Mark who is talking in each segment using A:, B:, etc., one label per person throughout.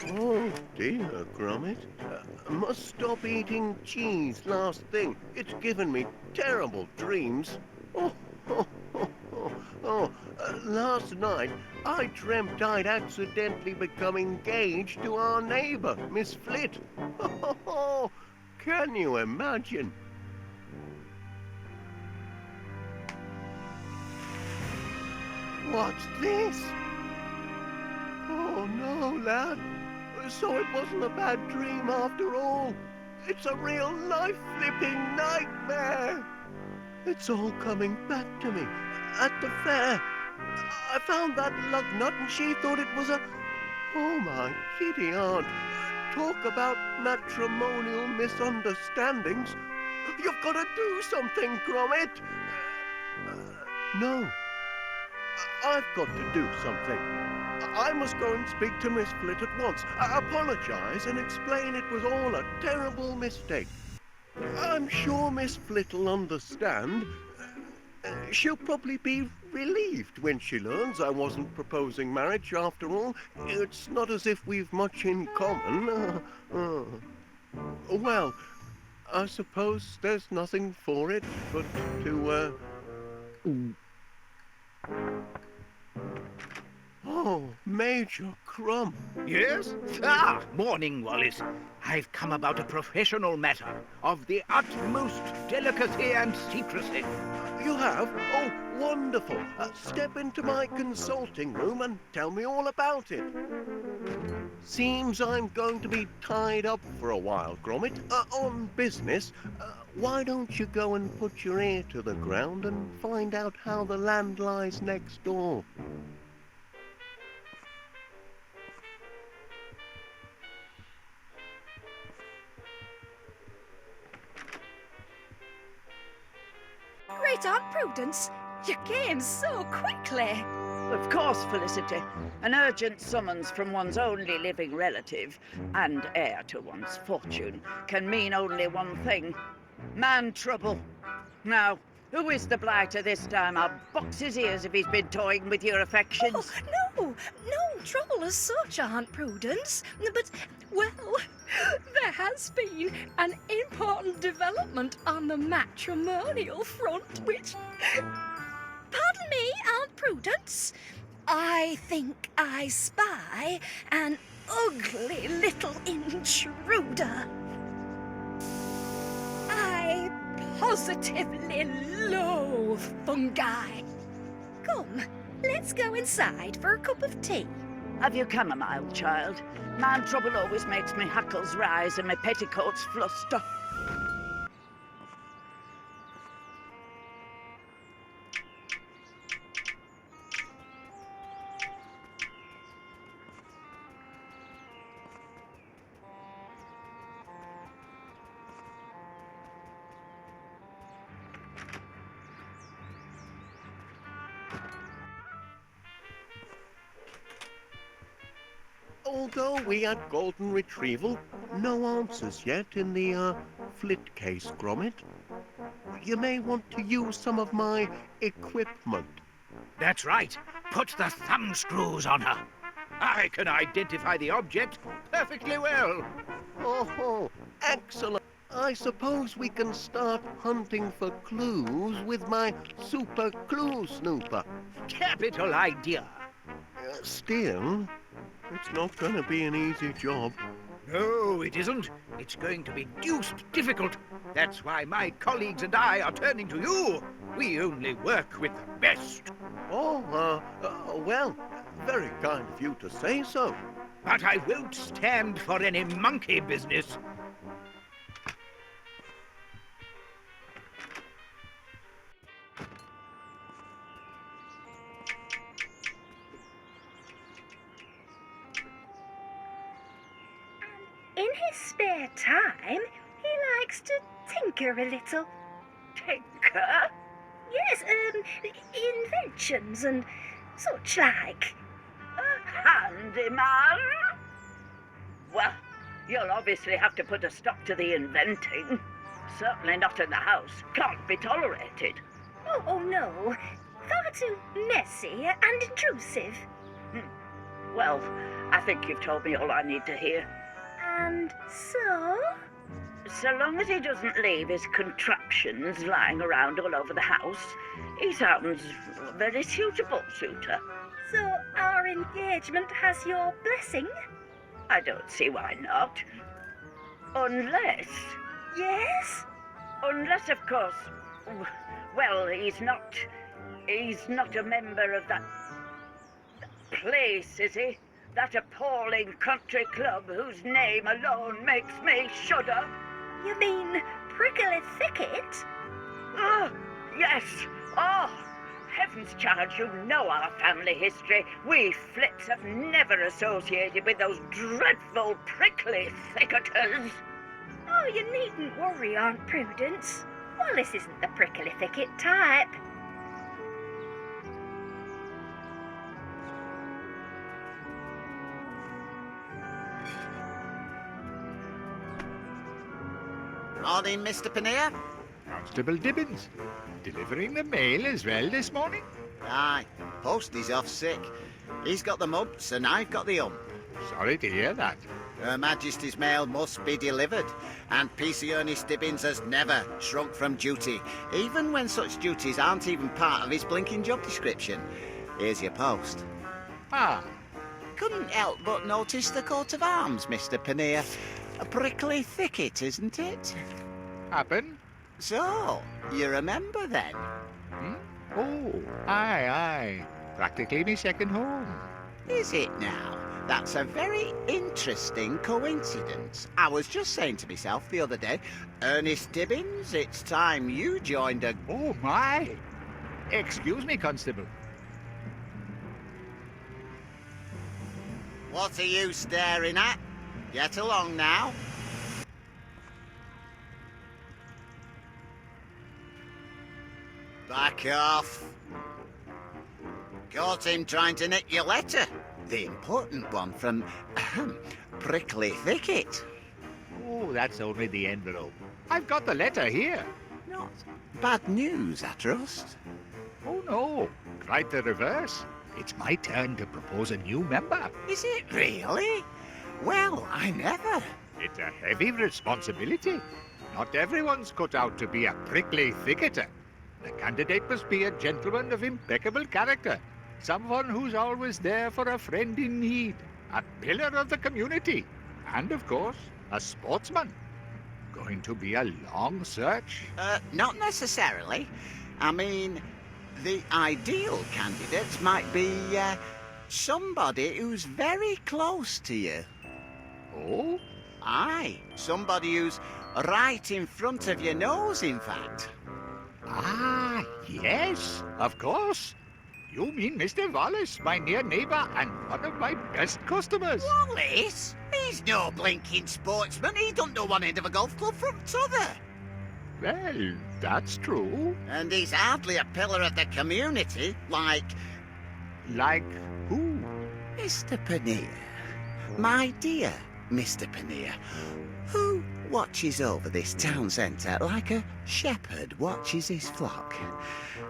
A: Oh dear, Gromit. Must stop eating cheese last thing. It's given me terrible dreams. Oh, oh, oh, oh, oh. Last night I dreamt I'd accidentally become engaged to our neighbour, Miss Flit. Oh, can you imagine? What's this? Oh no, lad. So it wasn't a bad dream after all. It's a real life-flipping nightmare. It's all coming back to me. At the fair, I found that lug nut and she thought it was a... Oh, my giddy aunt. Talk about matrimonial misunderstandings. You've got to do something, Gromit. No. I've got to do something. I must go and speak to Miss Flit at once. Apologize and explain it was all a terrible mistake. I'm sure Miss Flit will understand. She'll probably be relieved when she learns I wasn't proposing marriage after all. It's not as if we've much in common. Well, I suppose there's nothing for it but to, Oh, Major Crumb.
B: Yes? Morning, Wallace. I've come about a professional matter of the utmost delicacy and secrecy.
A: You have? Oh, wonderful. Step into my consulting room and tell me all about it. Seems I'm going to be tied up for a while, Gromit, on business. Why don't you go and put your ear to the ground and find out how the land lies next door?
C: Great Aunt Prudence, you came so quickly.
D: Of course, Felicity. An urgent summons from one's only living relative and heir to one's fortune can mean only one thing. Man trouble. Now, who is the blighter this time? I'll box his ears if he's been toying with your affections.
C: Oh, no trouble as such, Aunt Prudence. But, well, there has been an important development on the matrimonial front, which... Pardon me, Aunt Prudence. I think I spy an ugly little intruder. I positively loathe fungi. Come, let's go inside for a cup of tea.
D: Have you chamomile, child? Man trouble always makes me hackles rise and my petticoats fluster.
A: Although we had golden retrieval, no answers yet in the, Flit case, Gromit. You may want to use some of my equipment.
B: That's right. Put the thumb screws on her. I can identify the object perfectly well.
A: Oh, excellent. I suppose we can start hunting for clues with my super clue snooper.
B: Capital idea.
A: Still, it's not going to be an easy job.
B: No, it isn't. It's going to be deuced difficult. That's why my colleagues and I are turning to you. We only work with the best.
A: Oh, well, very kind of you to say so.
B: But I won't stand for any monkey business.
C: In his spare time, he likes to tinker a little.
D: Tinker?
C: Yes, inventions and such like.
D: A handyman? Well, you'll obviously have to put a stop to the inventing. Certainly not in the house. Can't be tolerated.
C: Oh no, far too messy and intrusive.
D: Well, I think you've told me all I need to hear.
C: And so?
D: So long as he doesn't leave his contraptions lying around all over the house, he sounds a very suitable suitor.
C: So our engagement has your blessing?
D: I don't see why not. Unless...
C: Yes?
D: Unless, of course... Well, he's not a member of that place, is he? That appalling country club whose name alone makes me shudder.
C: You mean Prickly Thicket?
D: Oh, yes. Oh, heavens, child, you know our family history. We Flips have never associated with those dreadful Prickly Thicketers.
C: Oh, you needn't worry, Aunt Prudence. Wallace isn't the Prickly Thicket type.
E: Morning, Mr. Pannier.
F: Constable Dibbins. Delivering the mail as well this morning?
E: Aye, Posty's off sick. He's got the mumps and I've got the ump.
F: Sorry to hear that.
E: Her Majesty's mail must be delivered, and PC Ernest Dibbins has never shrunk from duty, even when such duties aren't even part of his blinking job description. Here's your post.
F: Ah,
E: Couldn't help but notice the coat of arms, Mr. Pannier. A Prickly Thicket, isn't it?
F: happen?
E: So, you remember then?
F: Oh, aye. Practically me second home.
E: Is it now? That's a very interesting coincidence. I was just saying to myself the other day, Ernest Dibbins, it's time you joined a...
F: Oh, my. Excuse me, Constable.
E: What are you staring at? Get along now. Back off. Caught him trying to nick your letter. The important one from Prickly Thicket.
F: Oh, that's only the envelope. I've got the letter here.
E: Not bad news, I trust.
F: Oh, no. Quite the reverse. It's my turn to propose a new member.
E: Is it really? Well, I never.
F: It's a heavy responsibility. Not everyone's cut out to be a prickly thicketer. The candidate must be a gentleman of impeccable character. Someone who's always there for a friend in need. A pillar of the community. And, of course, a sportsman. Going to be a long search?
E: Not necessarily. I mean, the ideal candidate might be, somebody who's very close to you.
F: Oh?
E: Aye, somebody who's right in front of your nose, in fact.
F: Ah, yes, of course. You mean Mr. Wallace, my near neighbour and one of my best customers.
E: Wallace? He's no blinking sportsman. He don't know one end of a golf club from t'other.
F: Well, that's true.
E: And he's hardly a pillar of the community, like...
F: Like who?
E: Mr. Pannier. My dear Mr. Pannier, who watches over this town centre like a shepherd watches his flock.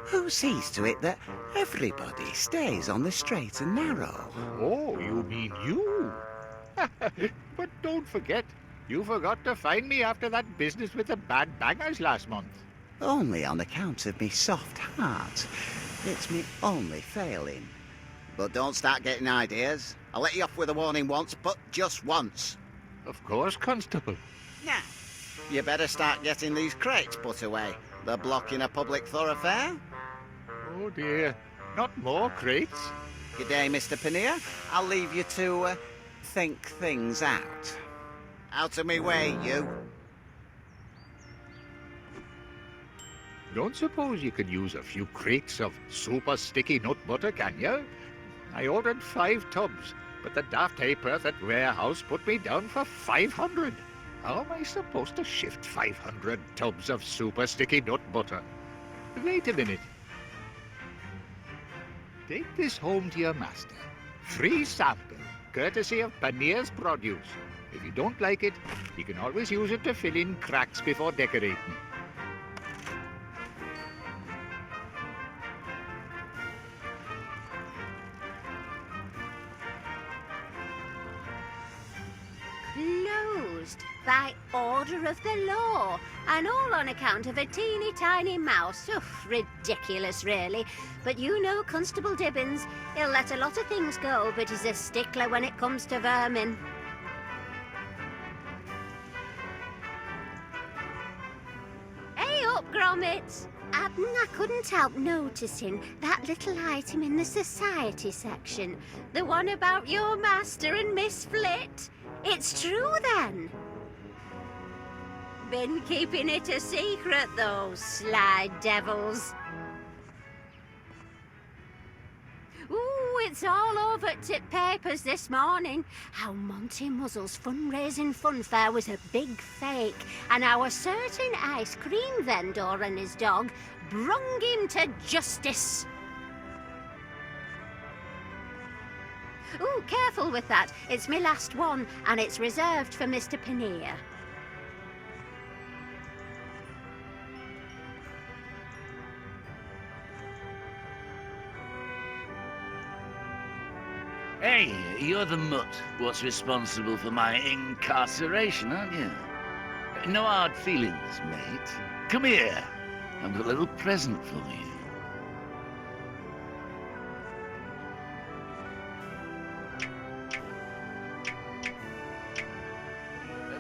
E: Who sees to it that everybody stays on the straight and narrow.
F: Oh, you mean you? But don't forget, you forgot to find me after that business with the bad bangers last month.
E: Only on account of me soft heart. It's me only failing. But don't start getting ideas. I'll let you off with a warning once, but just once.
F: Of course, Constable.
E: Now, you better start getting these crates put away. They're blocking a public thoroughfare.
F: Oh dear, not more crates.
E: Good day, Mr. Pannier. I'll leave you to think things out. Out of me way, you.
F: Don't suppose you could use a few crates of super sticky nut butter, can you? I ordered 5 tubs, but the daft ha'porth at warehouse put me down for 500. How am I supposed to shift 500 tubs of super sticky nut butter? Wait a minute. Take this home to your master. Free sample, courtesy of Pannier's Produce. If you don't like it, you can always use it to fill in cracks before decorating.
G: closed by order of the law, and all on account of a teeny tiny mouse. Oof, ridiculous, really. But you know Constable Dibbins. He'll let a lot of things go, but he's a stickler when it comes to vermin. Hey up, Gromit! I couldn't help noticing that little item in the society section. The one about your master and Miss Flit. It's true, then? Been keeping it a secret, those sly devils. Ooh, it's all over Tip Papers this morning. How Monty Muzzle's fundraising funfair was a big fake, and how a certain ice cream vendor and his dog brung him to justice. Ooh, careful with that. It's my last one, and it's reserved for Mr. Paneer.
H: Hey, you're the mutt what's responsible for my incarceration, aren't you? No hard feelings, mate. Come here. I've got a little present for you.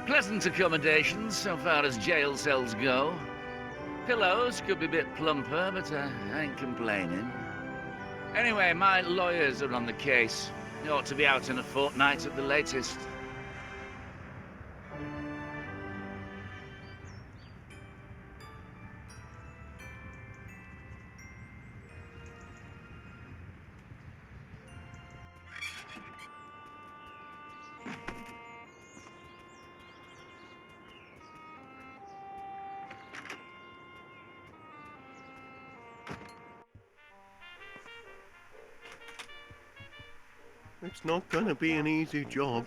H: Pleasant accommodations so far as jail cells go. Pillows could be a bit plumper, but I ain't complaining. Anyway, my lawyers are on the case. They ought to be out in a fortnight at the latest.
A: It's not gonna be an easy job.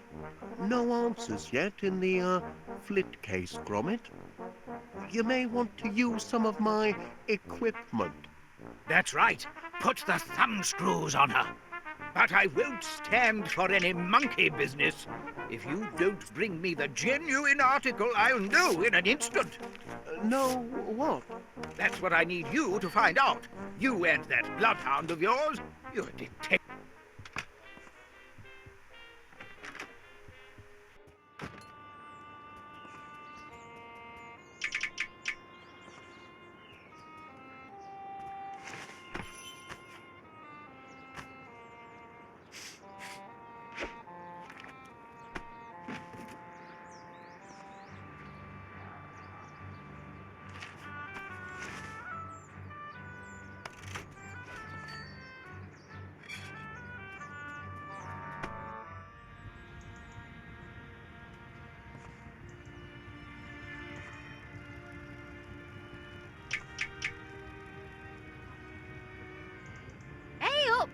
A: No answers yet in the, Flit case, Gromit. You may want to use some of my equipment.
B: That's right. Put the thumb screws on her. But I won't stand for any monkey business. If you don't bring me the genuine article, I'll know in an instant.
A: No, what?
B: That's what I need you to find out. You and that bloodhound of yours. You're a detective.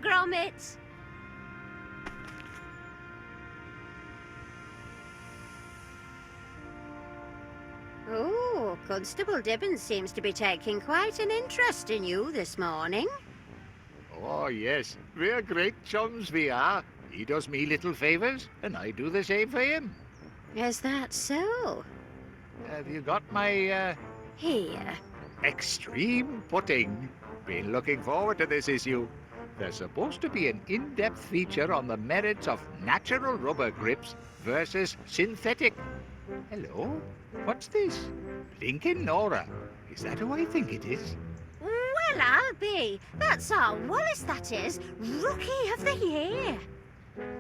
G: Gromit! Oh, Constable Dibbins seems to be taking quite an interest in you this morning.
F: Oh, yes. We're great chums, we are. He does me little favours, and I do the same for him.
G: Is that so?
F: Have you got my,
G: Here.
F: extreme pudding? Been looking forward to this issue. There's supposed to be an in-depth feature on the merits of natural rubber grips versus synthetic. Hello? What's this? Blinking Nora. Is that who I think it is?
G: Well, I'll be. That's our Wallace, that is. Rookie of the Year.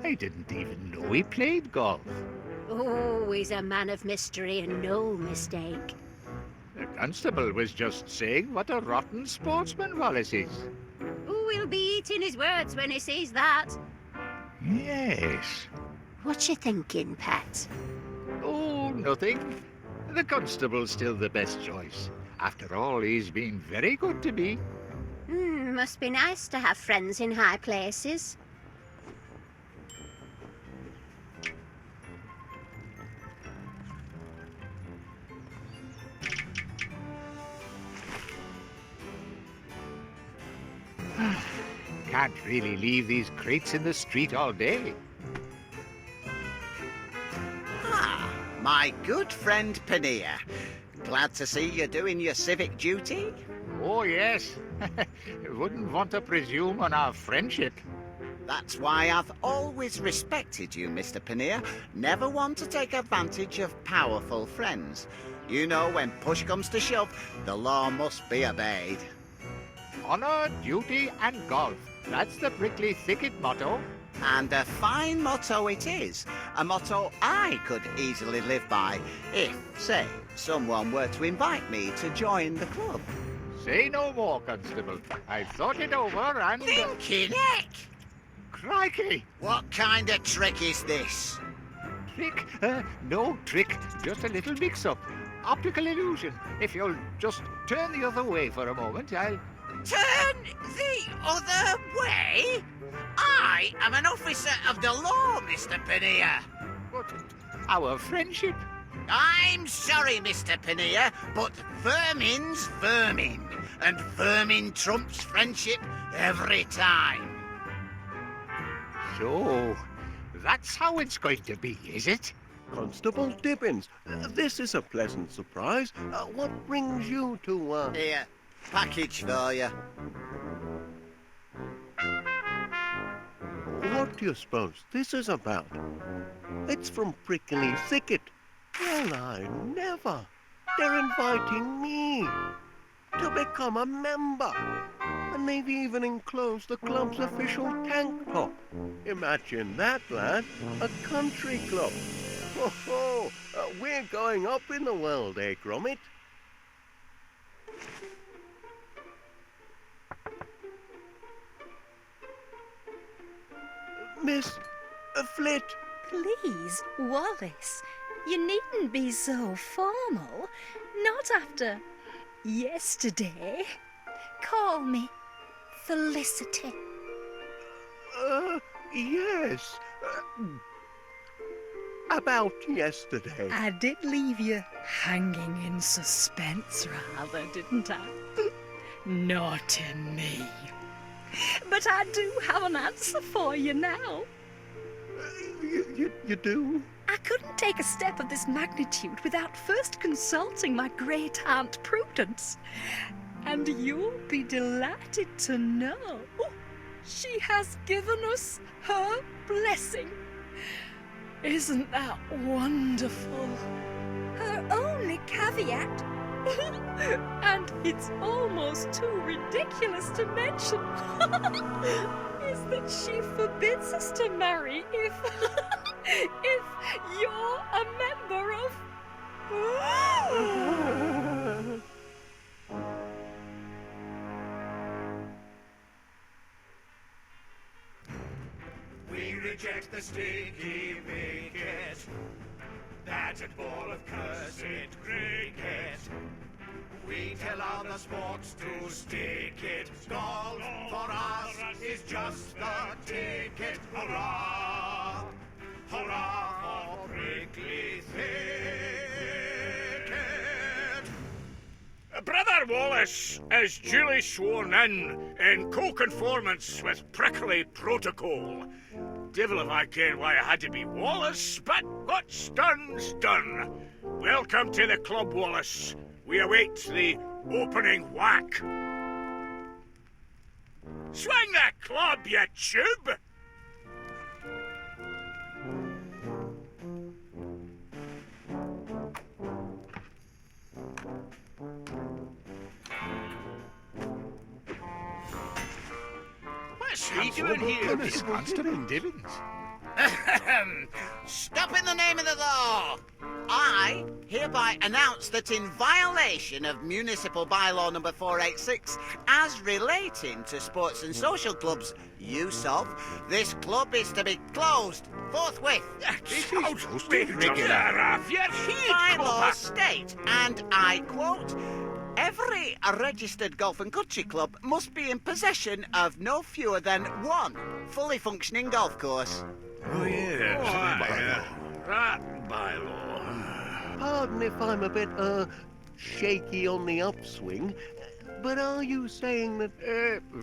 F: I didn't even know he played golf.
G: Oh, he's a man of mystery and no mistake.
F: The constable was just saying what a rotten sportsman Wallace is.
G: Oh, he'll be eating his words when he sees that.
F: Yes.
G: What you thinking, Pat?
F: Oh, nothing. The constable's still the best choice. After all, he's been very good to me.
G: Must be nice to have friends in high places.
F: Can't really leave these crates in the street all day.
E: Ah, My good friend Pania. Glad to see you doing your civic duty.
F: Oh, yes. Wouldn't want to presume on our friendship.
E: That's why I've always respected you, Mr. Pania. Never one to take advantage of powerful friends. You know, when push comes to shove, the law must be obeyed.
F: Honor, duty, and golf. That's the Prickly Thicket motto.
E: And a fine motto it is. A motto I could easily live by if, say, someone were to invite me to join the club.
F: Say no more, Constable. I've thought it over and...
E: Thinking heck!
F: Crikey!
E: What kind of trick is this?
F: Trick? No trick. Just a little mix-up. Optical illusion. If you'll just turn the other way for a moment, I'll...
E: Turn the other way? I am an officer of the law, Mr. Pania.
F: But our friendship...
E: I'm sorry, Mr. Pania, but vermin's vermin. And vermin trumps friendship every time.
F: So, that's how it's going to be, is it?
A: Constable Dibbins, this is a pleasant surprise. What brings you to,
E: Here, package for you.
A: What do you suppose this is about? It's from Prickly Thicket. Well, I never. They're inviting me to become a member. And they've even enclosed the club's official tank top. Imagine that, lad. A country club. Ho, ho. We're going up in the world, eh, Gromit? Miss Flit.
C: Please, Wallace, you needn't be so formal. Not after yesterday. Call me Felicity.
A: Yes. About yesterday.
C: I did leave you hanging in suspense, rather, didn't I? Naughty me. But I do have an answer for you now.
A: You do?
C: I couldn't take a step of this magnitude without first consulting my great aunt Prudence. And you'll be delighted to know she has given us her blessing. Isn't that wonderful? Her only caveat, and it's almost too ridiculous to mention, is that she forbids us to marry if you're a member of...
I: We reject the sticky wicket, that ball of cursed cricket. We tell other sports to stick it. Golf for us is just the ticket. Hurrah! Hurrah for Prickly Thicket!
B: Brother Wallace is duly sworn in co-conformance with Prickly Protocol. Devil if I ken why I had to be Wallace, but what's done's done. Welcome to the club, Wallace. We await the opening whack. Swing the club, you tube! What's he doing here?
F: Miss Constable Dibbins.
E: Stop in the name of the law! I hereby announce that in violation of Municipal Bylaw number 486, as relating to sports and social clubs use of, this club is to be closed forthwith. Bylaws state, and I quote, every registered golf and country club must be in possession of no fewer than one fully functioning golf course.
B: Oh, yes. That bylaw.
A: Pardon if I'm a bit, shaky on the upswing, but are you saying that...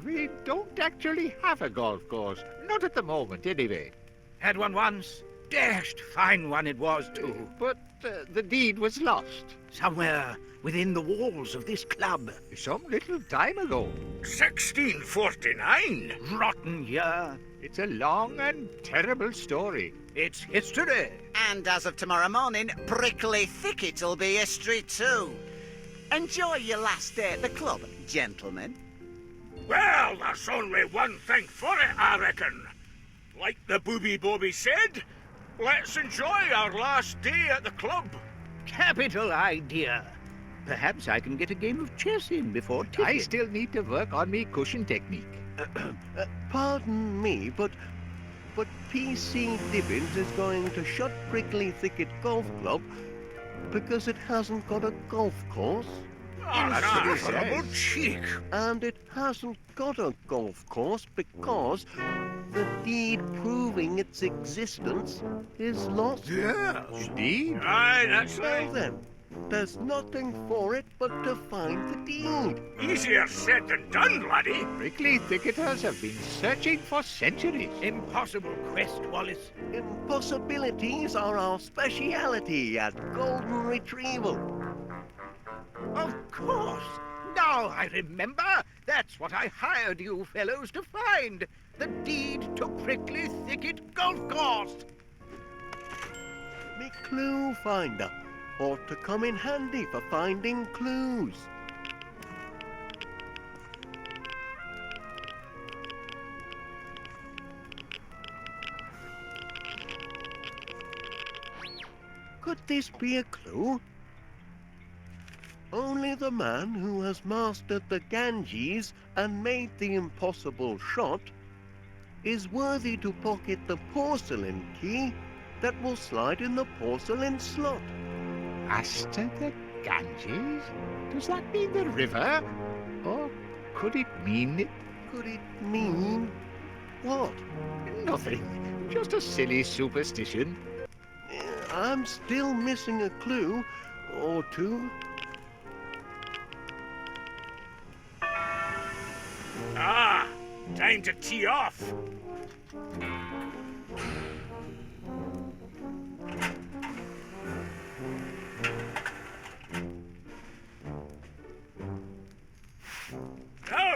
F: We don't actually have a golf course. Not at the moment, anyway.
B: Had one once, dashed fine one it was, too.
F: But the deed was lost.
B: Somewhere within the walls of this club.
F: Some little time ago.
I: 1649?
B: Rotten year.
F: It's a long and terrible story.
B: It's history.
E: And as of tomorrow morning, Prickly Thicket'll be history too. Enjoy your last day at the club, gentlemen.
I: Well, there's only one thing for it, I reckon. Like the Booby Bobby said, let's enjoy our last day at the club.
B: Capital idea. Perhaps I can get a game of chess in before ticket.
F: I still need to work on me cushion technique.
A: Pardon me, but PC Dibbins is going to shut Prickly Thicket Golf Club because it hasn't got a golf course.
I: Oh, that's terrible cheek.
A: And it hasn't got a golf course because the deed proving its existence is lost.
I: Yes.
F: Deed?
I: Aye, that's
A: Well
I: right.
A: then, there's nothing for it but to find the deed.
I: Easier said than done, laddie.
F: Prickly Thicketers have been searching for centuries.
B: Impossible quest, Wallace.
A: Impossibilities are our speciality at Golden Retrieval.
B: Of course. Now I remember. That's what I hired you fellows to find. The deed to Prickly Thicket Golf Course.
A: Me clue finder ought to come in handy for finding clues. Could this be a clue? Only the man who has mastered the Ganges and made the impossible shot is worthy to pocket the porcelain key that will slide in the porcelain slot.
F: Master the Ganges? Does that mean the river? Or could it mean...
A: Could it mean what?
F: Nothing. Just a silly superstition.
A: I'm still missing a clue or two.
I: Ah, time to tee off. Now,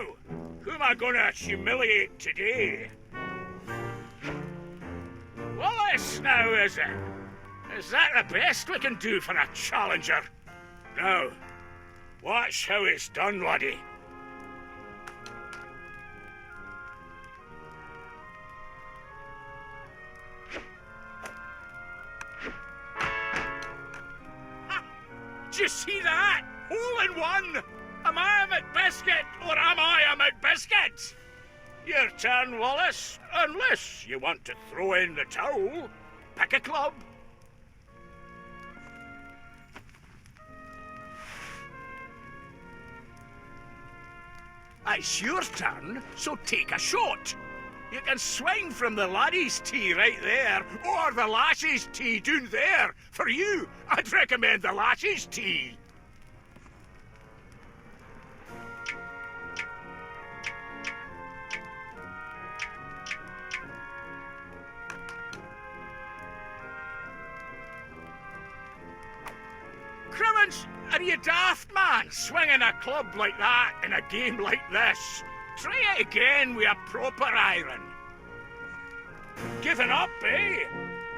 I: who am I gonna humiliate today? Wallace now, is it? Is that the best we can do for a challenger? Now, watch how it's done, laddie. Did you see that? Hole in one! Am I a McBiscuit or am I a McBiscuit? Your turn, Wallace. Unless you want to throw in the towel. Pick a club. It's your turn, so take a shot. You can swing from the laddie's tee right there, or the lassie's tee down there. For you, I'd recommend the lassie's tee. Crimmins, are you daft, man, swinging a club like that in a game like this? Try it again with a proper iron. Giving up, eh?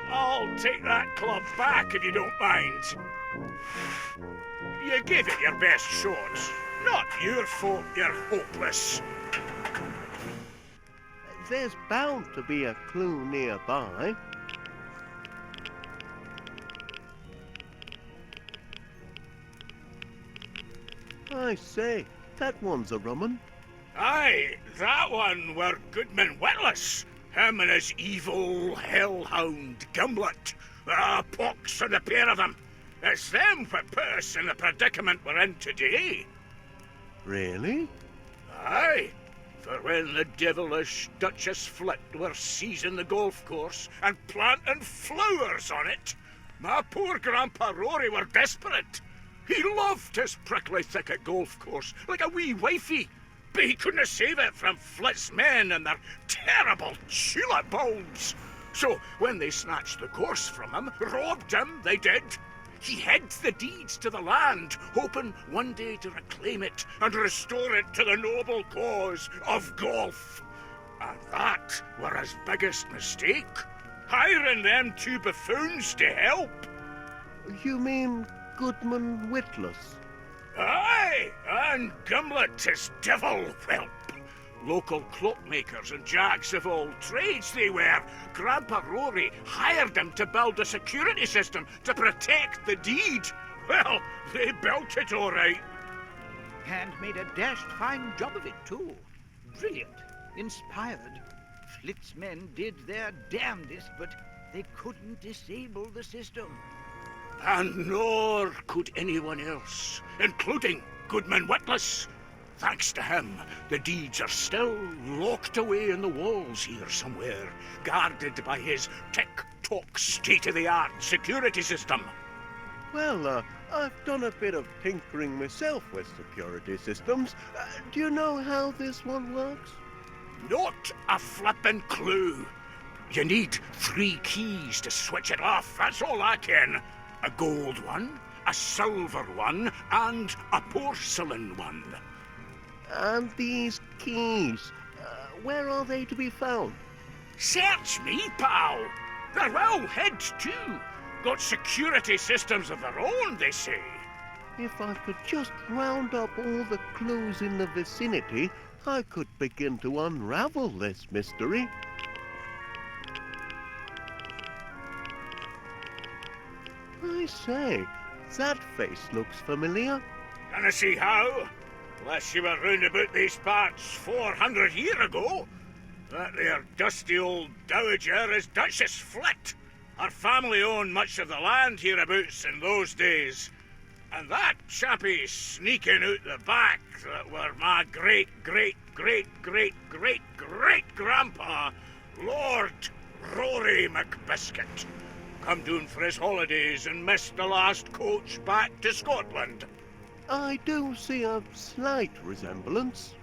I: I'll take that club back if you don't mind. You gave it your best shot. Not your fault you're hopeless.
A: There's bound to be a clue nearby. I say, that one's a rummun.
I: Aye, that one were Goodman Witless. Him and his evil hellhound Gimlet. Pox on the pair of them. It's them what put us in the predicament we're in today.
A: Really?
I: Aye, for when the devilish Duchess Flit were seizing the golf course and planting flowers on it, my poor Grandpa Rory were desperate. He loved his Prickly Thicket golf course like a wee wifey, but he couldn't save it from Flit's men and their terrible tulip bulbs. So when they snatched the course from him, robbed him, they did, he hid the deeds to the land, hoping one day to reclaim it and restore it to the noble cause of golf. And that were his biggest mistake, hiring them two buffoons to help.
A: You mean Goodman Witless?
I: Aye, and Gimlet his devil whelp. Local cloakmakers and jacks of all trades they were. Grandpa Rory hired them to build a security system to protect the deed. Well, they built it all right.
B: And made a dashed fine job of it, too. Brilliant. Inspired. Flit's men did their damnedest, but they couldn't disable the system.
I: And nor could anyone else, including Goodman Witless. Thanks to him, the deeds are still locked away in the walls here somewhere, guarded by his tick-tock state-of-the-art security system.
A: Well, I've done a bit of tinkering myself with security systems. Do you know how this one works?
I: Not a flippin' clue. You need 3 keys to switch it off, that's all I ken. A gold one, a silver one, and a porcelain one.
A: And these keys, where are they to be found?
I: Search me, pal. They're well hid, too. Got security systems of their own, they say.
A: If I could just round up all the clues in the vicinity, I could begin to unravel this mystery. I say, that face looks familiar.
I: Canna see how? Unless you were round about these parts 400 year ago. That there dusty old dowager is Duchess Flit. Her family owned much of the land hereabouts in those days. And that chappie sneaking out the back that were my great-great-great-great-great-grandpa, Lord Rory McBiscuit. Come down for his holidays and missed the last coach back to Scotland.
A: I do see a slight resemblance.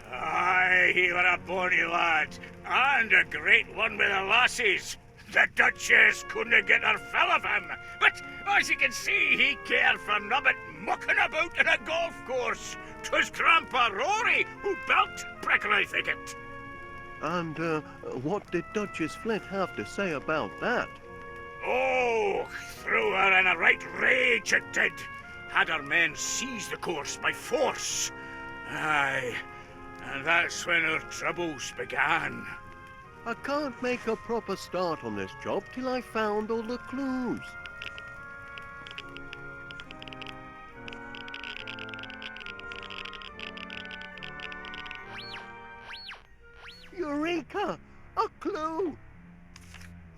I: Aye, he were a bonny lad, and a great one with the lassies. The Duchess couldn't get her fill of him, but as you can see, he cared for nobbut mucking about in a golf course. 'Twas Grandpa Rory who built Prickly Thicket.
A: And what did Duchess Flit have to say about that?
I: Oh, threw her in a right rage, it did. Had her men seize the course by force. Aye, and that's when her troubles began.
A: I can't make a proper start on this job till I found all the clues. Eureka! A clue!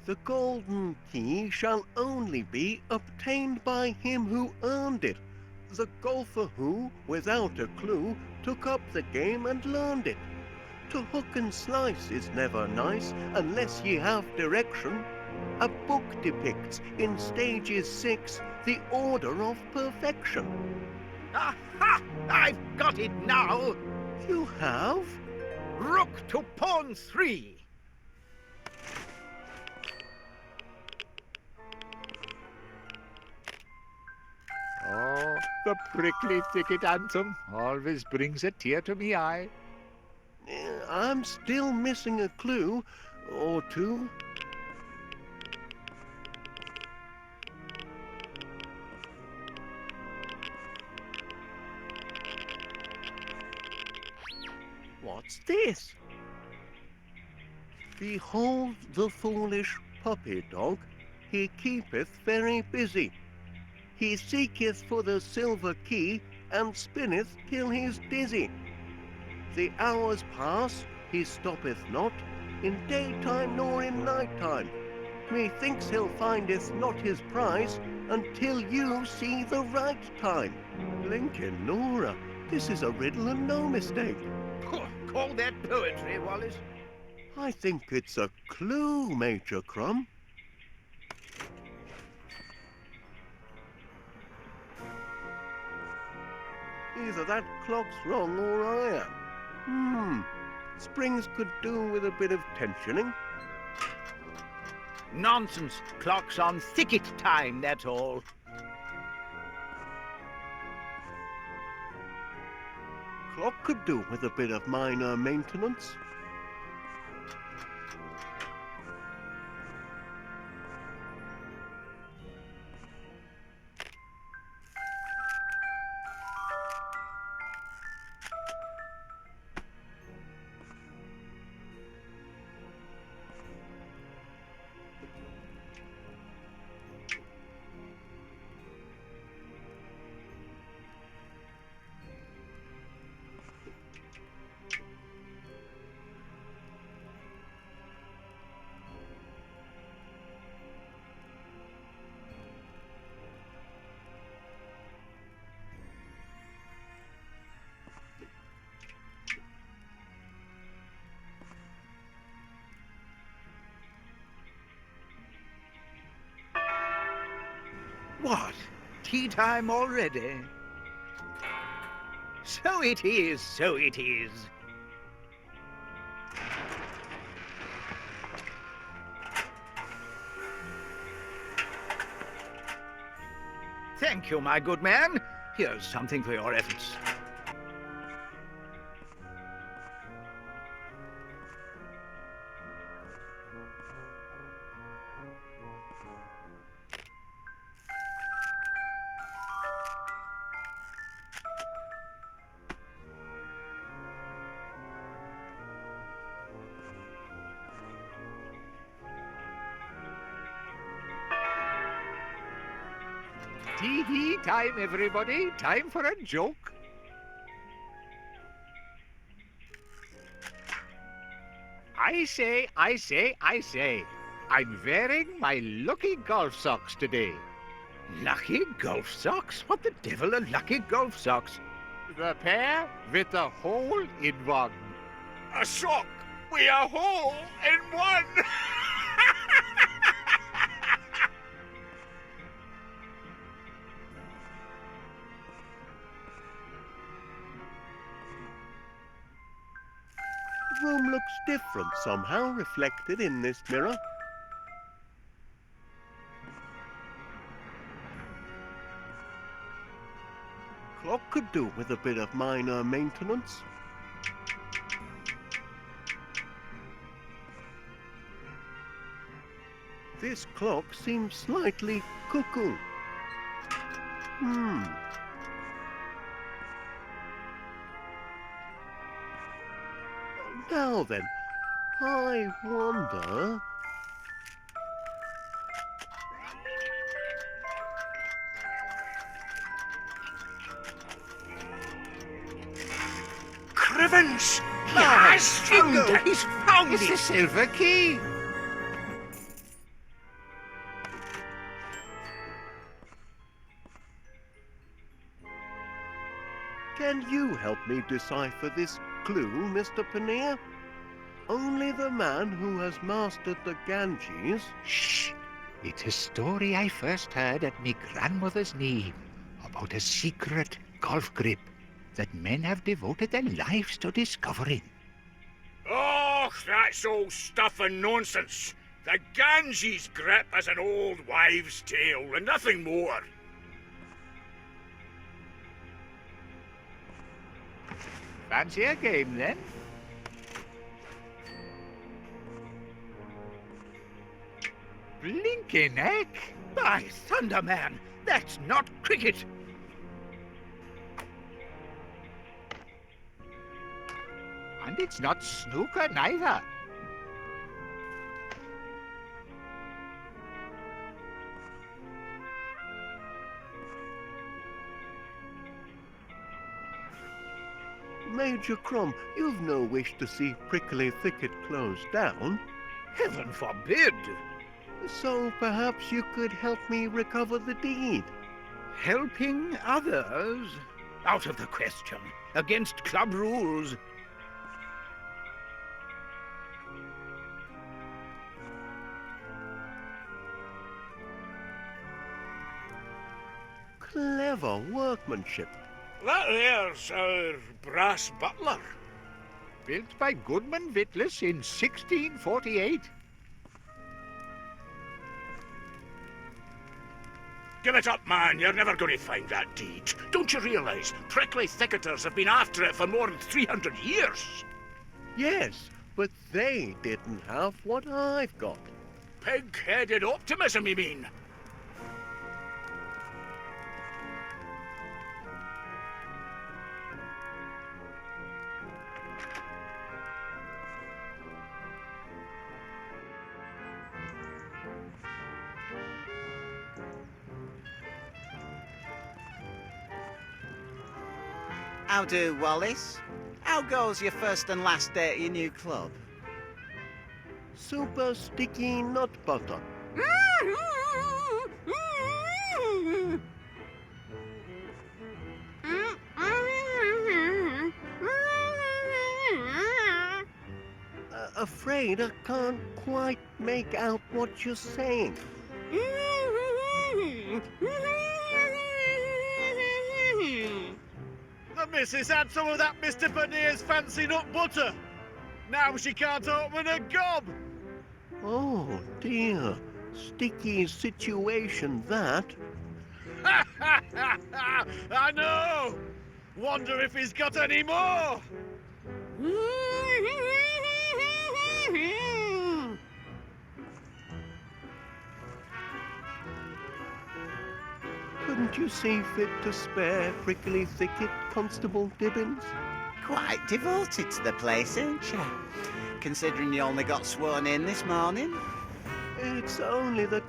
A: The golden key shall only be obtained by him who earned it. The golfer who, without a clue, took up the game and learned it. To hook and slice is never nice unless ye have direction. A book depicts in stages 6 the order of perfection.
B: Aha! I've got it now!
A: You have?
B: Rook to pawn 3.
F: Oh, the Prickly Thicket anthem always brings a tear to me eye.
A: I'm still missing a clue or two. What's this? Behold the foolish puppy dog, he keepeth very busy. He seeketh for the silver key, and spinneth till he's dizzy. The hours pass, he stoppeth not, in daytime nor in nighttime. Methinks he'll findeth not his prize, until you see the right time. Blinkin' Nora, this is a riddle and no mistake.
B: Call that poetry, Wallace.
A: I think it's a clue, Major Crumb. Either that clock's wrong or I am. Springs could do with a bit of tensioning.
B: Nonsense. Clock's on thicket time, that's all.
A: Clock could do with a bit of minor maintenance.
B: What? Tea time already? So it is, so it is. Thank you, my good man. Here's something for your efforts.
F: Tee-hee time, everybody. Time for a joke. I say. I'm wearing my lucky golf socks today.
B: Lucky golf socks? What the devil are lucky golf socks?
F: The pair with a hole in one.
I: A sock with a hole in one!
A: The room looks different somehow, reflected in this mirror. Clock could do with a bit of minor maintenance. This clock seems slightly cuckoo. Now then, I wonder...
I: Crivens! He has found it!
B: He's found
F: It's the
B: it!
F: silver key.
A: Can you help me decipher this clue, Mr. Paneer? Only the man who has mastered the Ganges...
F: Shh! It's a story I first heard at me grandmother's knee about a secret golf grip that men have devoted their lives to discovering.
I: Oh, that's all stuff and nonsense. The Ganges grip is an old wives' tale and nothing more.
F: Fancy a game, then? Blinking heck!
B: By thunder, man! That's not cricket!
F: And it's not snooker neither.
A: Major Crom, you've no wish to see Prickly Thicket closed down.
B: Heaven forbid!
A: So perhaps you could help me recover the deed.
B: Helping others? Out of the question. Against club rules.
A: Clever workmanship.
I: That there's our brass butler.
F: Built by Goodman Vittles in 1648.
I: Give it up, man. You're never going to find that deed. Don't you realise prickly thicketers have been after it for more than 300 years?
A: Yes, but they didn't have what I've got.
I: Pig-headed optimism, you mean?
E: How do, Wallace? How goes your first and last day at your new club?
A: Super sticky nut butter. Afraid I can't quite make out what you're saying.
J: The missus had some of that Mr. Panier's fancy nut butter. Now she can't open a gob.
A: Oh dear, sticky situation that.
J: I know. Wonder if he's got any more.
A: Couldn't you see fit to spare Prickly Thicket, Constable Dibbins?
E: Quite devoted to the place, ain't you? Considering you only got sworn in this morning.
A: It's only that,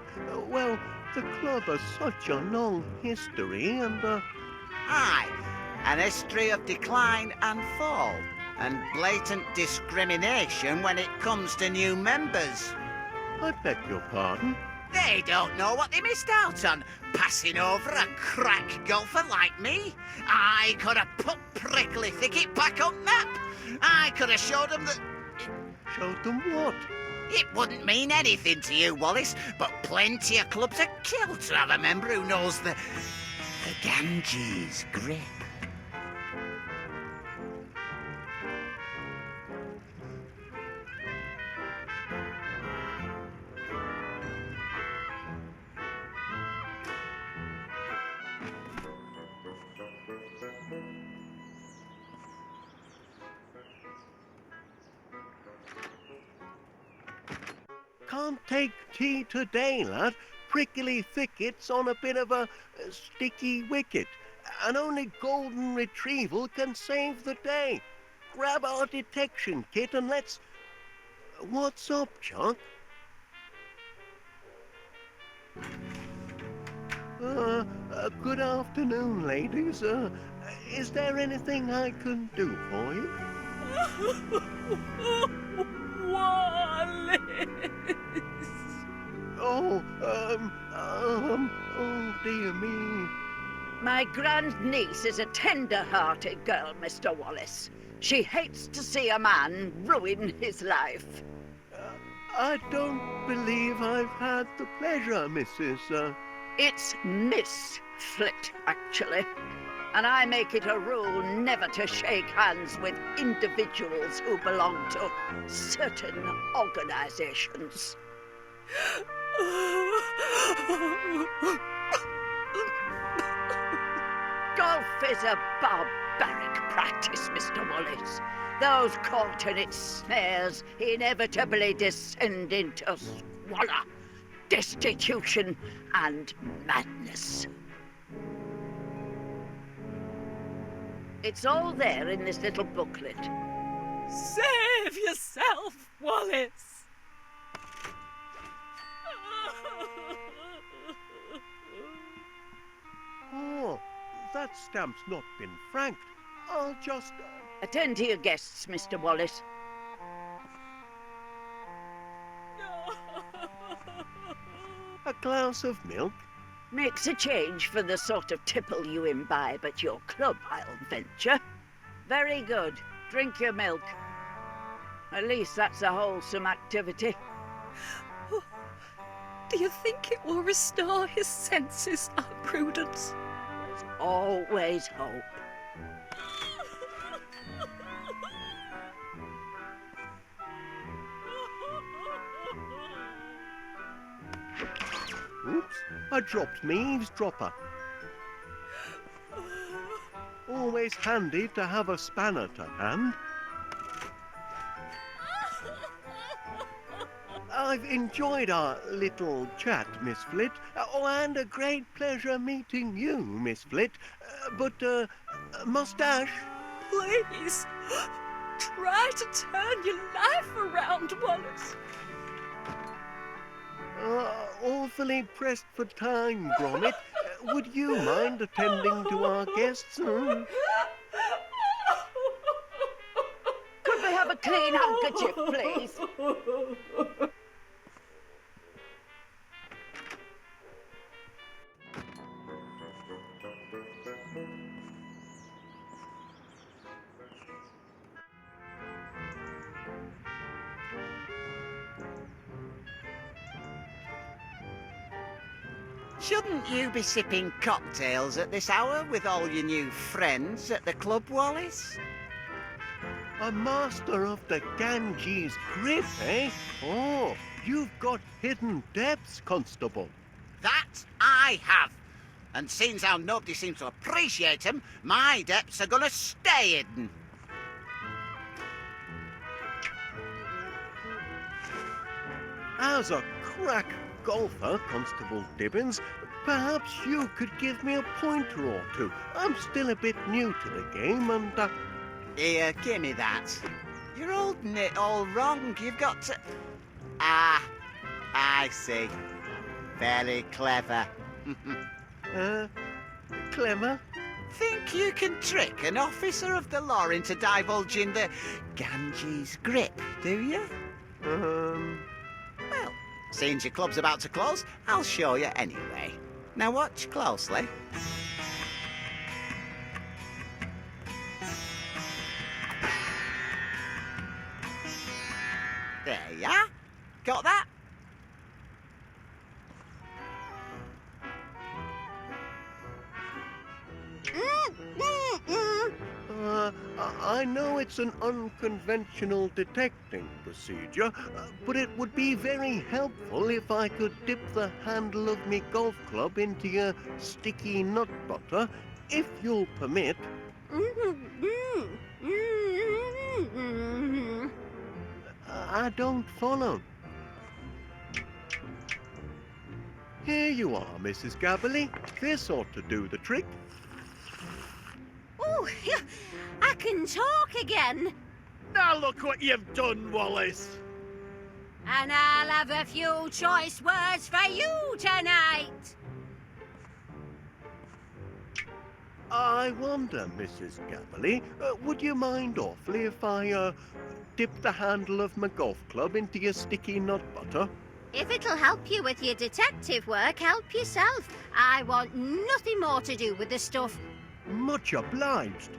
A: well, the club has such a long history and,
E: Aye, an history of decline and fall, and blatant discrimination when it comes to new members.
A: I beg your pardon.
E: They don't know what they missed out on, passing over a crack golfer like me. I could have put Prickly Thicket back on map. I could have showed them that...
A: Showed them what?
E: It wouldn't mean anything to you, Wallace, but plenty of clubs are killed to have a member who knows the Ganges grip.
A: Can't take tea today, lad. Prickly Thicket's on a bit of a sticky wicket, and only golden retrieval can save the day. Grab our detection kit and let's... What's up, Chuck? Good afternoon, ladies. Is there anything I can do for you?
C: Wallace!
A: Oh, oh dear me.
D: My grandniece is a tender-hearted girl, Mr. Wallace. She hates to see a man ruin his life.
A: I don't believe I've had the pleasure, Mrs.
D: It's Miss Flit, actually. And I make it a rule never to shake hands with individuals who belong to certain organizations. Golf is a barbaric practice, Mr. Wallace. Those caught in its snares inevitably descend into squalor, destitution, and madness. It's all there in this little booklet.
C: Save yourself, Wallace!
A: Oh, that stamp's not been franked. I'll just...
D: Attend to your guests, Mr. Wallace.
A: A glass of milk?
D: Makes a change for the sort of tipple you imbibe at your club, I'll venture. Very good. Drink your milk. At least that's a wholesome activity.
C: Do you think it will restore his senses, Aunt Prudence?
D: There's always hope.
A: Oops, I dropped me eavesdropper. Always handy to have a spanner to hand. I've enjoyed our little chat, Miss Flit. Oh, and a great pleasure meeting you, Miss Flit. Mustache?
C: Please, try to turn your life around, Wallace.
A: Awfully pressed for time, Gromit. Would you mind attending to our guests?
D: Could we have a clean handkerchief, please?
E: Shouldn't you be sipping cocktails at this hour with all your new friends at the club, Wallace?
A: A master of the Ganges grip, eh? Oh, you've got hidden depths, Constable.
E: That I have. And since how nobody seems to appreciate them, my depths are gonna stay hidden.
A: As a crack golfer, Constable Dibbins, perhaps you could give me a pointer or two. I'm still a bit new to the game and...
E: Here, give me that. You're holding it all wrong. You've got to... Ah, I see. Very clever.
A: Clever?
E: Think you can trick an officer of the law into divulging the Ganges grip, do you? Well, since your club's about to close, I'll show you anyway. Now watch closely. There you are. Got that?
A: I know it's an unconventional detecting procedure, but it would be very helpful if I could dip the handle of me golf club into your sticky nut butter, if you'll permit. I don't follow. Here you are, Mrs. Gabberly. This ought to do the trick.
G: Oh, I can talk again.
J: Now look what you've done, Wallace.
G: And I'll have a few choice words for you tonight.
A: I wonder, Mrs. Gabberly, would you mind awfully if I, dip the handle of my golf club into your sticky nut butter?
G: If it'll help you with your detective work, help yourself. I want nothing more to do with the stuff.
A: Much obliged.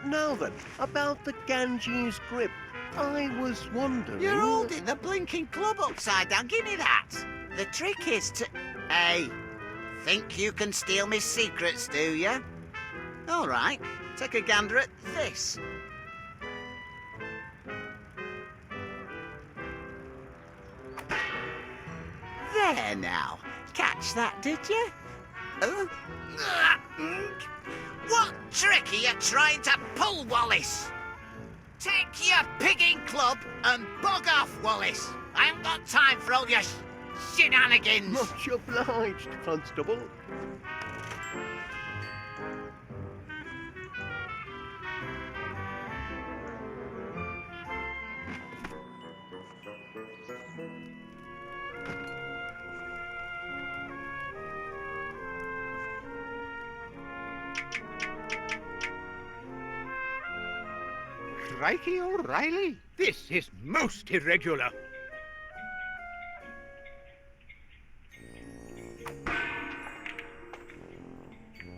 A: Now then, about the Ganges grip. I was wondering...
E: You're holding the blinking club upside down. Give me that. The trick is to... Hey, think you can steal me secrets, do you? All right, take a gander at this. There now. Catch that, did you? What trick are you trying to pull, Wallace? Take your pigging club and bug off, Wallace. I haven't got time for all your shenanigans.
A: Much obliged, Constable.
B: Crikey O'Reilly, this is most irregular.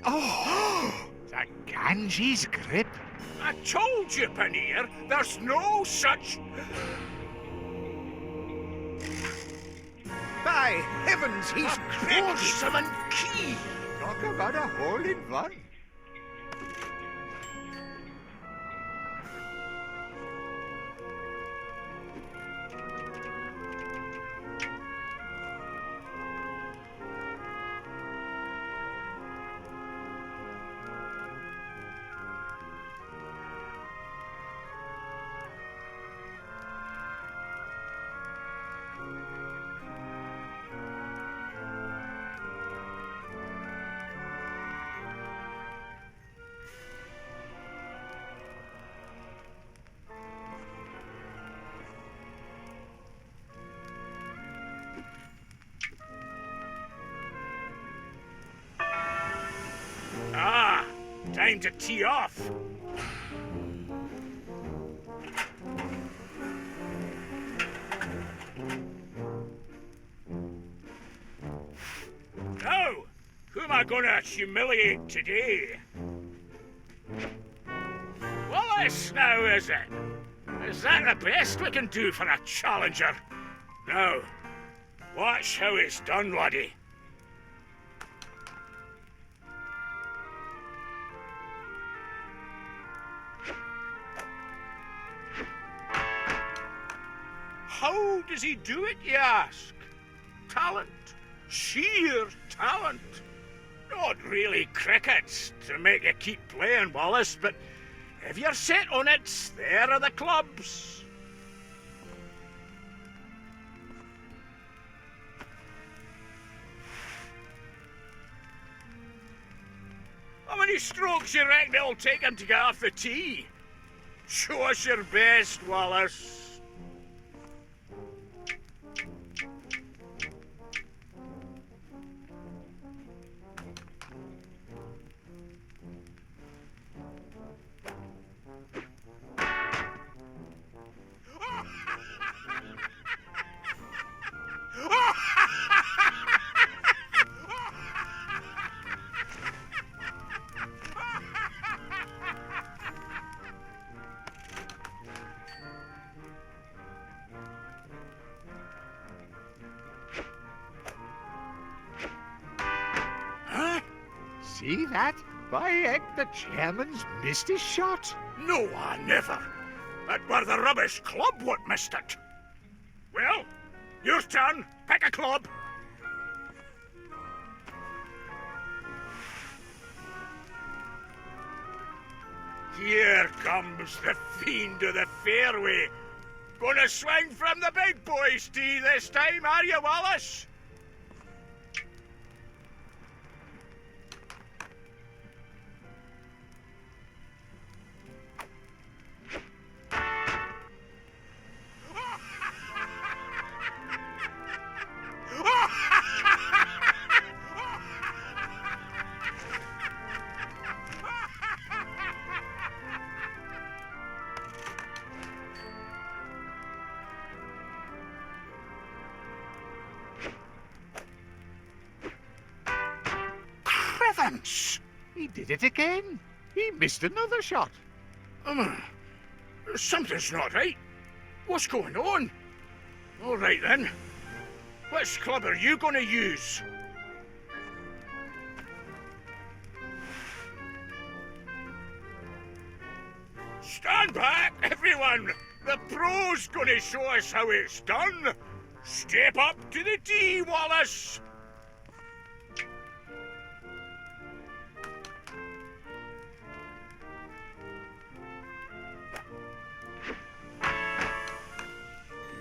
F: Oh, the Ganges grip.
I: I told you, Paneer, there's no such...
B: By heavens, he's
I: porcelain key!
F: Talk about a hole in one.
I: Ah, time to tee off. Now, who am I gonna humiliate today? Wallace now, is it? Is that the best we can do for a challenger? Now, watch how it's done, laddie. How does he do it, you ask? Talent. Sheer talent. Not really cricket to make you keep playing, Wallace, but if you're set on it, there are the clubs. How many strokes you reckon it'll take him to get off the tee? Show us your best, Wallace.
F: See that? By heck, the chairman's missed his shot.
I: No, I never. That were the rubbish club what missed it. Well, your turn. Pick a club. Here comes the fiend of the fairway. Gonna swing from the big boys' tee this time, are you, Wallace?
F: He did it again. He missed another shot.
I: Something's not right. What's going on? All right then. Which club are you going to use? Stand back, everyone! The pro's going to show us how it's done. Step up to the tee, Wallace.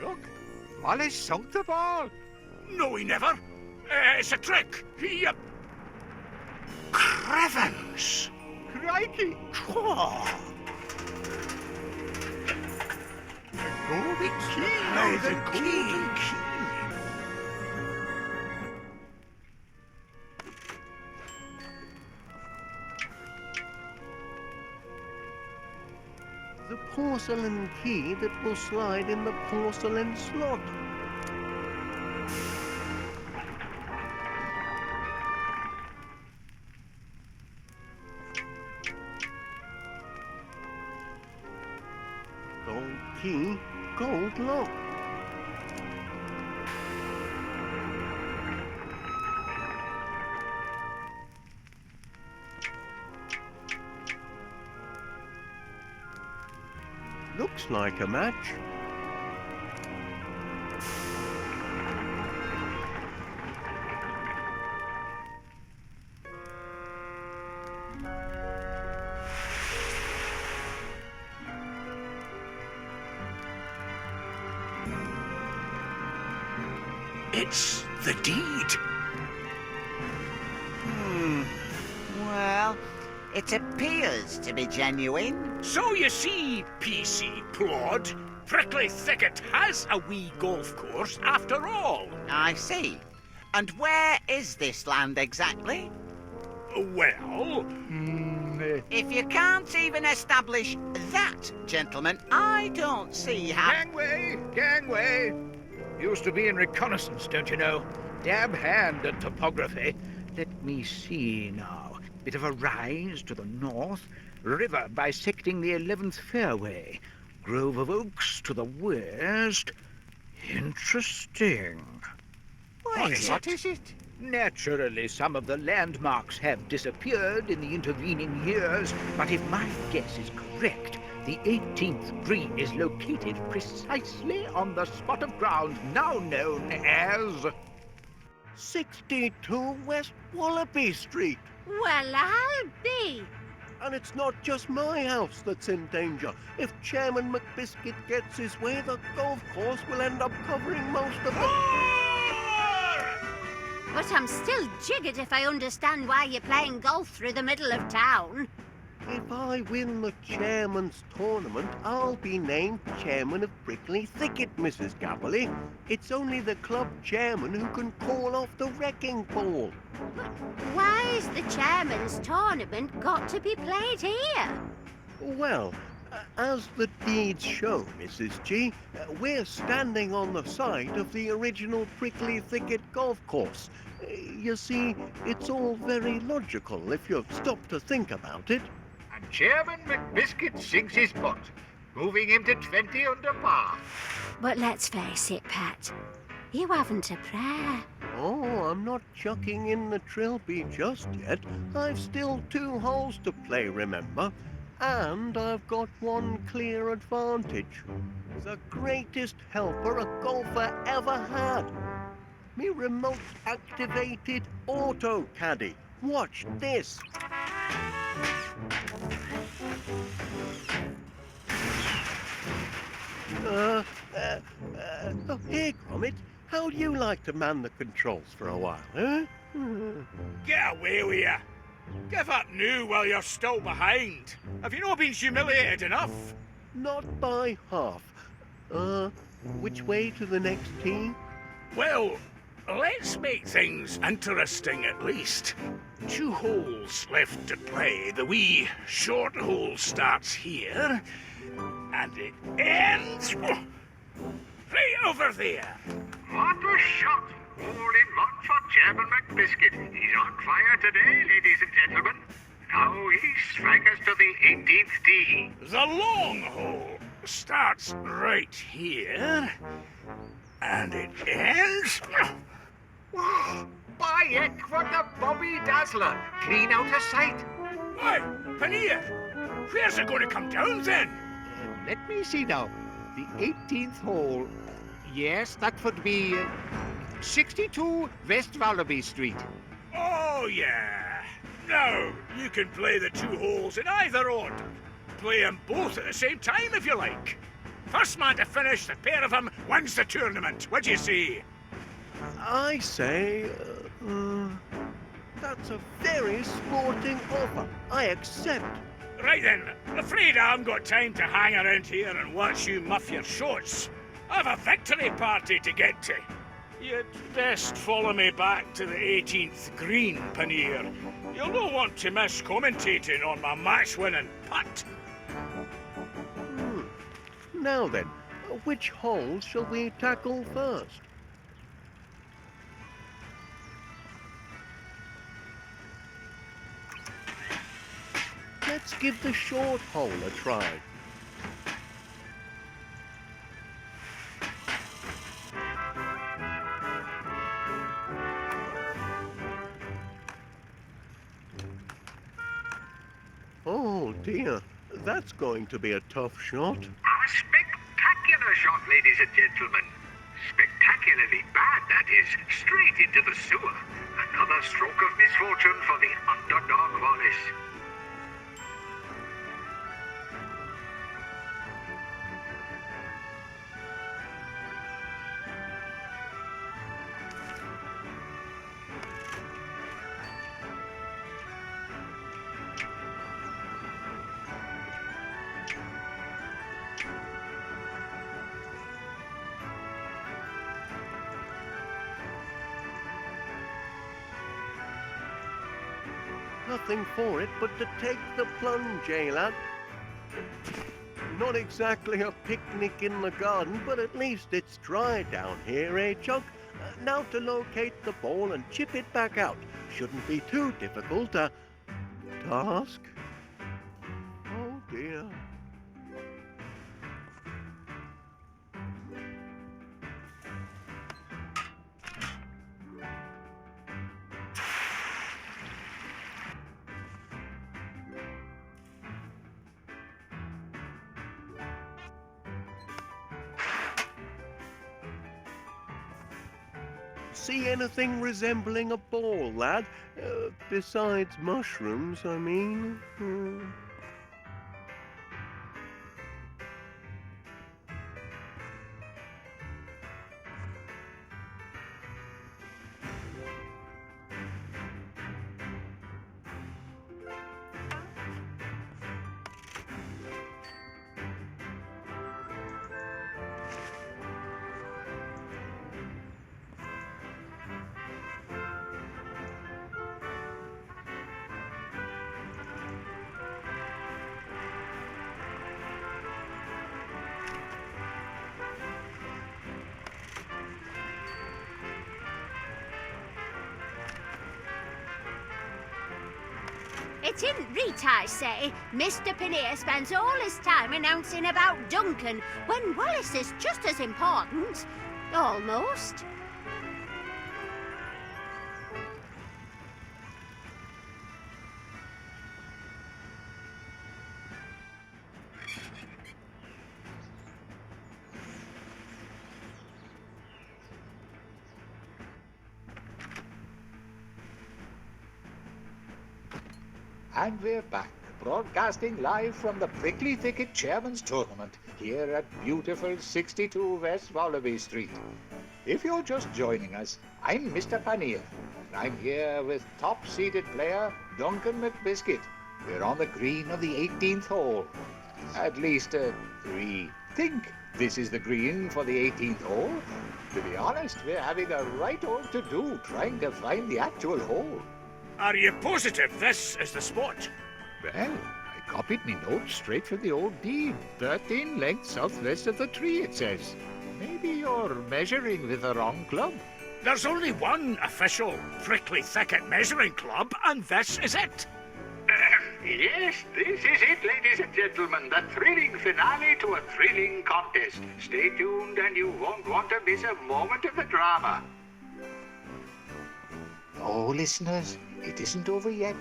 F: Look, Wallace sunk the ball.
I: No, he never. It's a trick. He... Crevens!
F: Crikey! Golden key!
I: Now the key!
A: The porcelain key that will slide in the porcelain slot. Gold key, gold lock. looks like a match.
I: It's the deed.
E: Well, it appears to be genuine.
I: So you see, PC Plod, Prickly Thicket has a wee golf course after all.
E: I see. And where is this land exactly?
I: Well,
E: If you can't even establish that, gentlemen, I don't see how...
B: Gangway! Gangway! Used to be in reconnaissance, don't you know? Dab hand at topography. Let me see now. Bit of a rise to the north. River bisecting the 11th fairway. Grove of oaks to the west. Interesting.
E: What is it?
B: Naturally, some of the landmarks have disappeared in the intervening years, but if my guess is correct, the 18th green is located precisely on the spot of ground now known as...
A: 62 West Wallaby Street.
G: Well, I'll be.
A: And it's not just my house that's in danger. If Chairman McBiscuit gets his way, the golf course will end up covering most of the...
G: But I'm still jiggered if I understand why you're playing golf through the middle of town.
A: If I win the chairman's tournament, I'll be named chairman of Prickly Thicket, Mrs. Gabberley. It's only the club chairman who can call off the wrecking ball.
G: Why's the chairman's tournament got to be played here?
A: Well, as the deeds show, Mrs. G, we're standing on the site of the original Prickly Thicket golf course. You see, it's all very logical if you stop to think about it.
F: And Chairman McBiscuit sinks his putt, moving him to 20 under par.
G: But let's face it, Pat. You haven't a prayer.
A: Oh, I'm not chucking in the trilby just yet. I've still 2 holes to play, remember? And I've got one clear advantage. The greatest helper a golfer ever had. Me remote-activated auto caddie. Watch this. Oh, hey, Gromit. How'd you like to man the controls for a while, huh?
I: get away with you. Give up now while you're still behind. Have you not been humiliated enough?
A: Not by half. Which way to the next tee?
I: Well, let's make things interesting at least. 2 holes left to play. The wee short hole starts here, and it ends right over there.
F: What a shot! All in one for Chairman McBiscuit. He's on fire today, ladies and gentlemen. Now he strikes to the 18th tee.
I: The long hole starts right here, and it ends...
F: By heck, what a Bobby Dazzler! Clean out of sight.
I: Why, Panea, where's it going to come down then?
F: Let me see now. The 18th hole. Yes, that would be 62 West Wallaby Street.
I: Oh, yeah. Now, you can play the 2 holes in either order. Play them both at the same time if you like. First man to finish, the pair of them wins the tournament. What do you say?
A: I say, that's a very sporting offer. I accept.
I: Right then, afraid I haven't got time to hang around here and watch you muff your shots. I've a victory party to get to. You'd best follow me back to the 18th green, Panea. You'll not want to miss commentating on my match-winning putt.
A: Now then, which hole shall we tackle first? Let's give the short hole a try. Oh dear, that's going to be a tough shot.
F: A
K: Killer shot, ladies and gentlemen. Spectacularly bad, that is. Straight into the sewer. Another stroke of misfortune for the underdog Wallace.
A: Nothing for it but to take the plunge, eh, lad? Not exactly a picnic in the garden, but at least it's dry down here, eh, Chuck? Now to locate the ball and chip it back out. Shouldn't be too difficult a task. Oh dear. See anything resembling a ball, lad? Besides mushrooms, I mean.
G: It isn't Rita, I say. Mr. Pannier spends all his time announcing about Duncan, when Wallace is just as important. Almost.
F: And we're back, broadcasting live from the Prickly Thicket Chairman's Tournament here at beautiful 62 West Wallaby Street. If you're just joining us, I'm Mr. Pannier, and I'm here with top-seeded player Duncan McBiscuit. We're on the green of the 18th hole. At least, we think this is the green for the 18th hole. To be honest, we're having a right old to-do trying to find the actual hole.
I: Are you positive this is the spot?
F: Well, I copied me notes straight from the old deed. 13 lengths southwest of the tree, it says. Maybe you're measuring with the wrong club.
I: There's only one official Prickly Thicket measuring club, and this is it.
K: Yes, this is it, ladies and gentlemen. The thrilling finale to a thrilling contest. Stay tuned and you won't want to miss a moment of the drama.
F: No, listeners, it isn't over yet.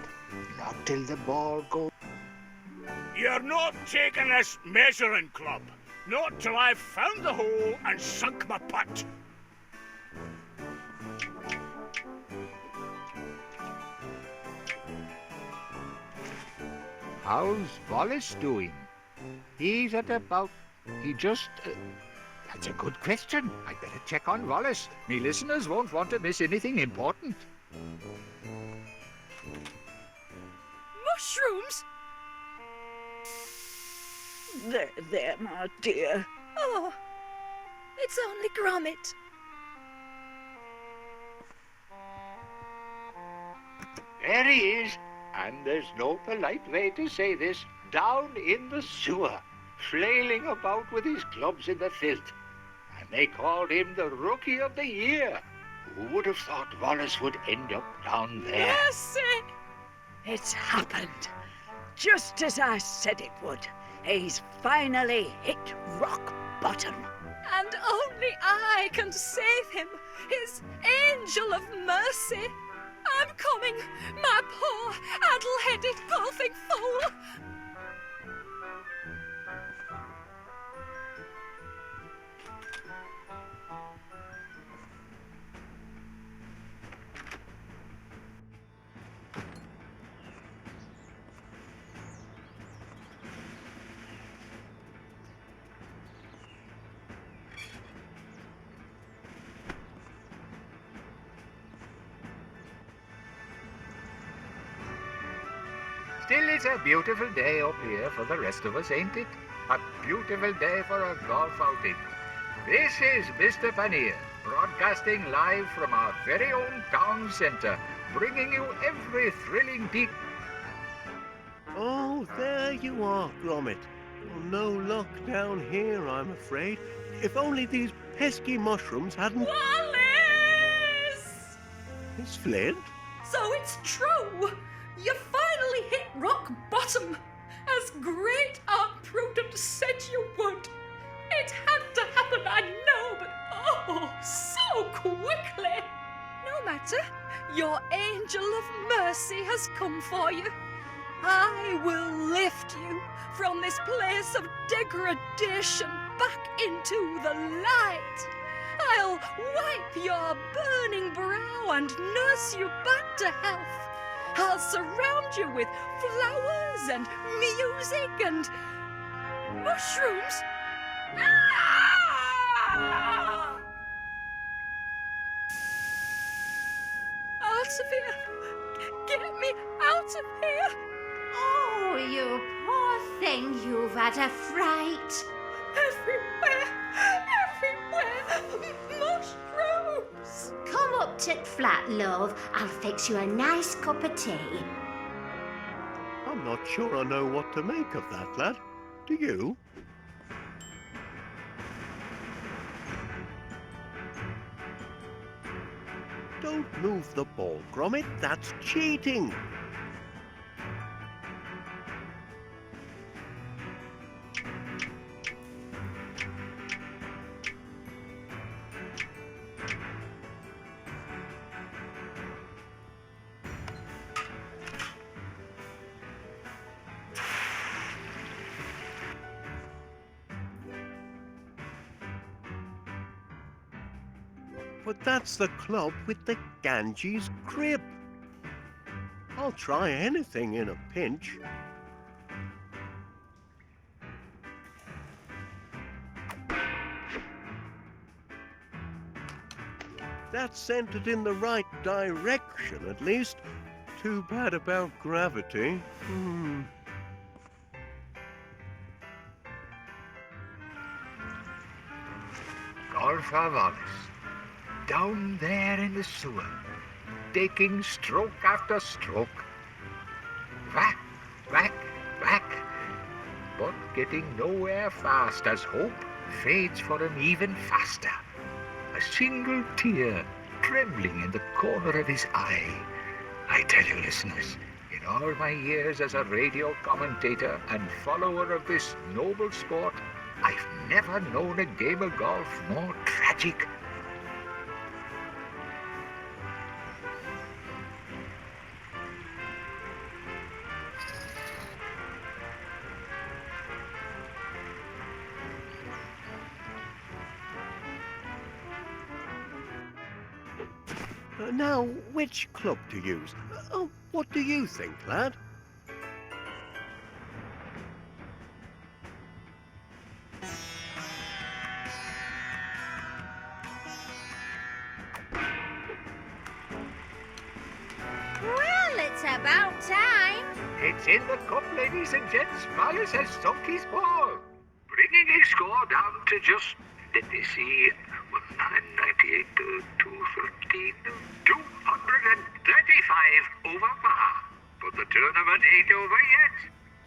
F: Not till the ball goes.
I: You're not taking this measuring club. Not till I've found the hole and sunk my putt.
F: How's Wallace doing? He's at about... That's a good question. I'd better check on Wallace. Me listeners won't want to miss anything important.
C: Mushrooms?
D: There, my dear.
C: Oh, it's only Gromit.
F: There he is. And there's no polite way to say this. Down in the sewer, flailing about with his clubs in the filth. And they called him the Rookie of the Year. Who would have thought Wallace would end up down there?
C: Mercy!
D: It's happened. Just as I said it would. He's finally hit rock bottom.
C: And only I can save him, his angel of mercy. I'm coming, my poor, addle-headed golfing fool.
F: Still, it's a beautiful day up here for the rest of us, ain't it? A beautiful day for a golf outing. This is Mr. Paneer, broadcasting live from our very own town centre, bringing you every thrilling
A: Oh, there you are, Gromit. Well, no luck down here, I'm afraid. If only these pesky mushrooms hadn't...
C: Wallace!
A: Miss Flint?
C: So it's true! You finally hit rock bottom! As great Aunt Prudence said you would! It had to happen, I know, but oh, so quickly! No matter, your angel of mercy has come for you. I will lift you from this place of degradation back into the light. I'll wipe your burning brow and nurse you back to health. I'll surround you with flowers and music and mushrooms. Ah! Out of here! Get me out of here!
G: Oh, you poor thing, you've had a fright.
C: Everywhere! Mushrooms!
G: Come up to the flat, love. I'll fix you a nice cup of tea.
A: I'm not sure I know what to make of that, lad. Do you? Don't move the ball, Gromit. That's cheating. But that's the club with the Ganges crib. I'll try anything in a pinch. That's sent it in the right direction, at least. Too bad about gravity.
F: golfer Wallace, down there in the sewer, taking stroke after stroke. Whack, whack, whack, but getting nowhere fast as hope fades for him even faster. A single tear trembling in the corner of his eye. I tell you, listeners, in all my years as a radio commentator and follower of this noble sport, I've never known a game of golf more tragic.
A: Now, which club to use? What do you think, lad?
G: Well, it's about time.
F: It's in the cup, ladies and gents. Wallace has sunk his ball, bringing his score down to just, let me see, 998 to 213, 235 over par. But the tournament ain't over yet.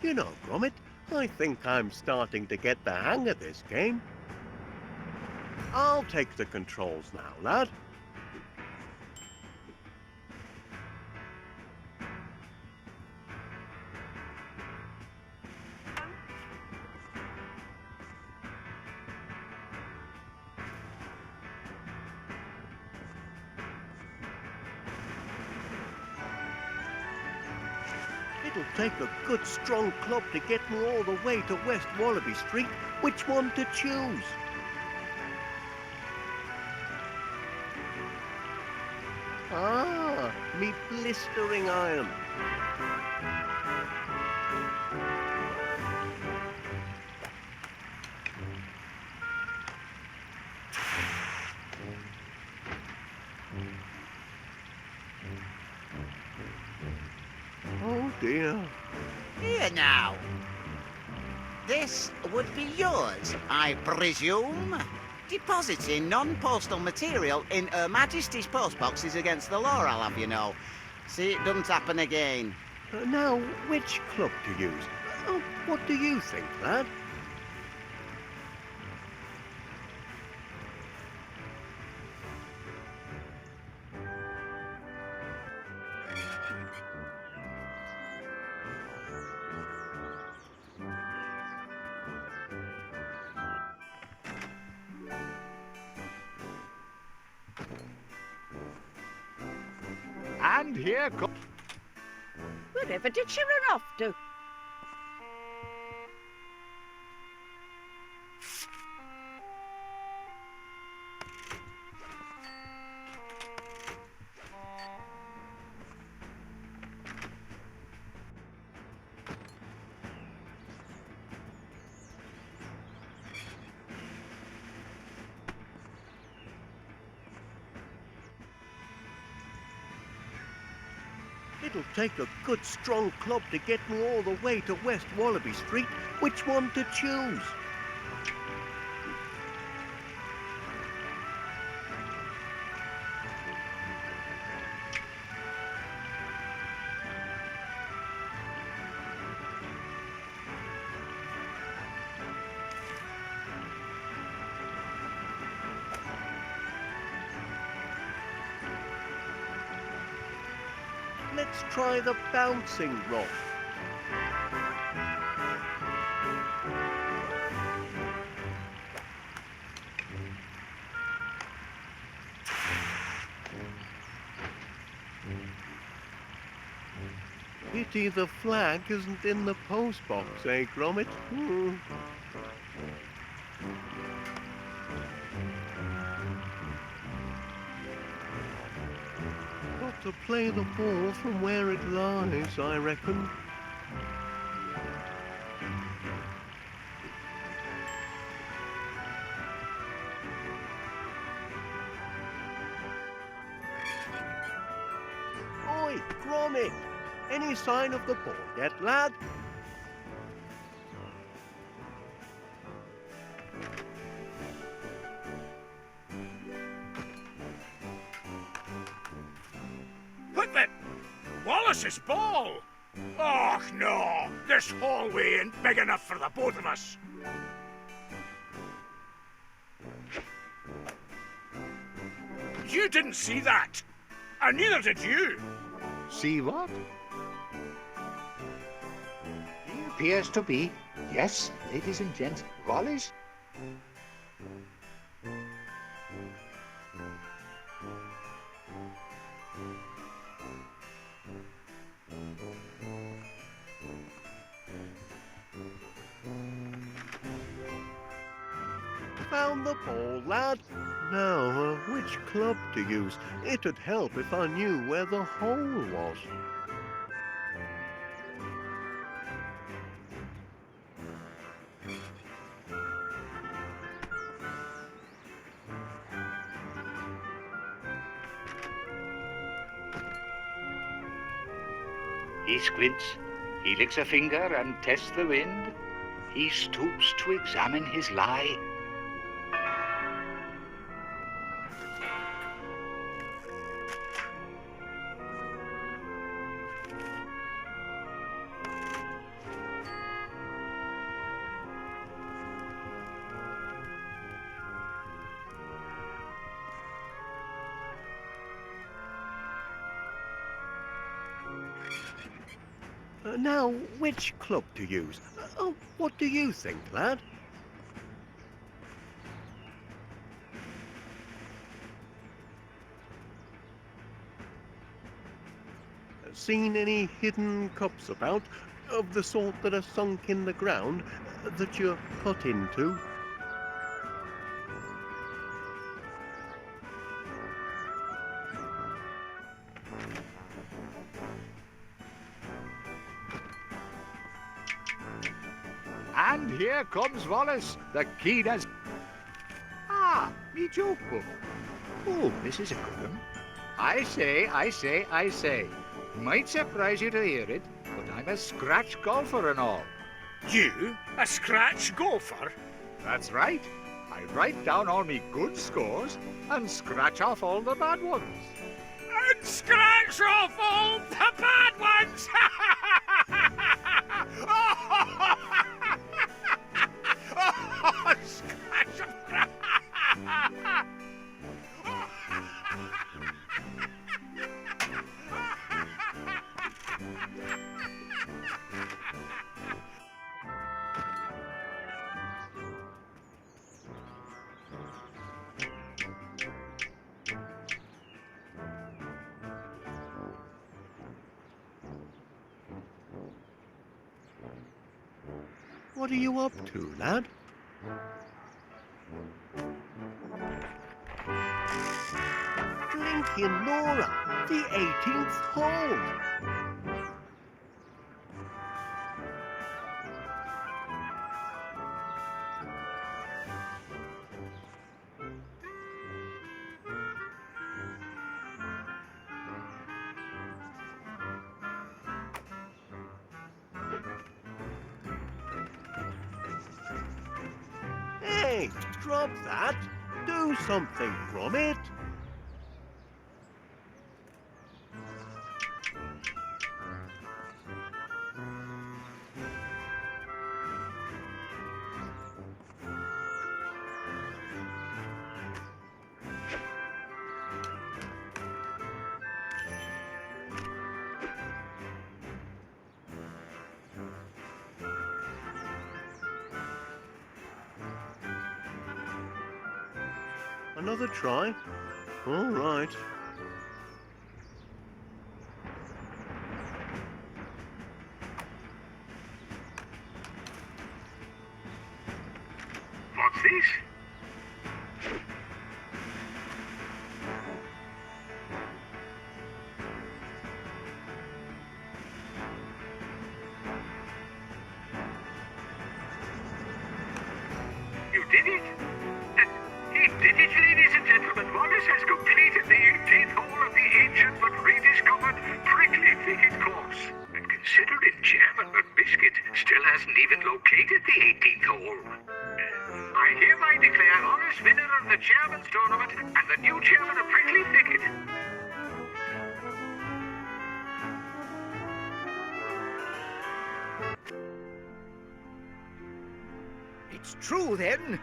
A: You know, Gromit, I think I'm starting to get the hang of this game. I'll take the controls now, lad. It'll take a good strong club to get me all the way to West Wallaby Street. Which one to choose? Ah, me blistering iron. Oh dear.
E: Here now. This would be yours, I presume. Depositing non-postal material in Her Majesty's postboxes against the law, I'll have you know. See it doesn't happen again.
A: Now, which club to use? What do you think, lad?
F: And here comes...
D: Wherever did she run off to?
A: It'll take a good, strong club to get me all the way to West Wallaby Street. Which one to choose? Let's try the bouncing rod. Pity the flag isn't in the postbox, eh, Gromit? Got to play the ball from where it lies, I reckon. Oi, Gromit! Any sign of the ball yet, lad?
I: What the? Wallace's ball? Oh, no. This hallway ain't big enough for the both of us. You didn't see that. And neither did you.
F: See what? He appears to be, yes, ladies and gents, Wallace.
A: Found the ball, lad. Now, which club to use? It'd help if I knew where the hole was.
K: He squints, he licks a finger and tests the wind. He stoops to examine his lie.
A: Now, which club to use? What do you think, lad? Seen any hidden cups about, of the sort that are sunk in the ground, that you're cut into?
F: And here comes Wallace, the keen as... Ah, me joke book. Oh, this is a good one. I say. Might surprise you to hear it, I'm a scratch golfer and all.
I: You? A scratch golfer?
F: That's right. I write down all me good scores and scratch off all the bad ones.
I: And scratch off all the bad ones! Oh, scratch off.
A: What are you up to, lad? Blinking Laura, the 18th hole. Hey, drop that. Do something, Gromit. Another try? All right.
K: What's this? You did it? He did it, ladies and gentlemen. Wallace has completed the 18th hole of the ancient but rediscovered Prickly Thicket course. And considering Chairman McBiscuit still hasn't even located the 18th hole, I hereby declare Auros winner of the Chairman's Tournament and the new Chairman of Prickly Thicket.
B: It's true, then.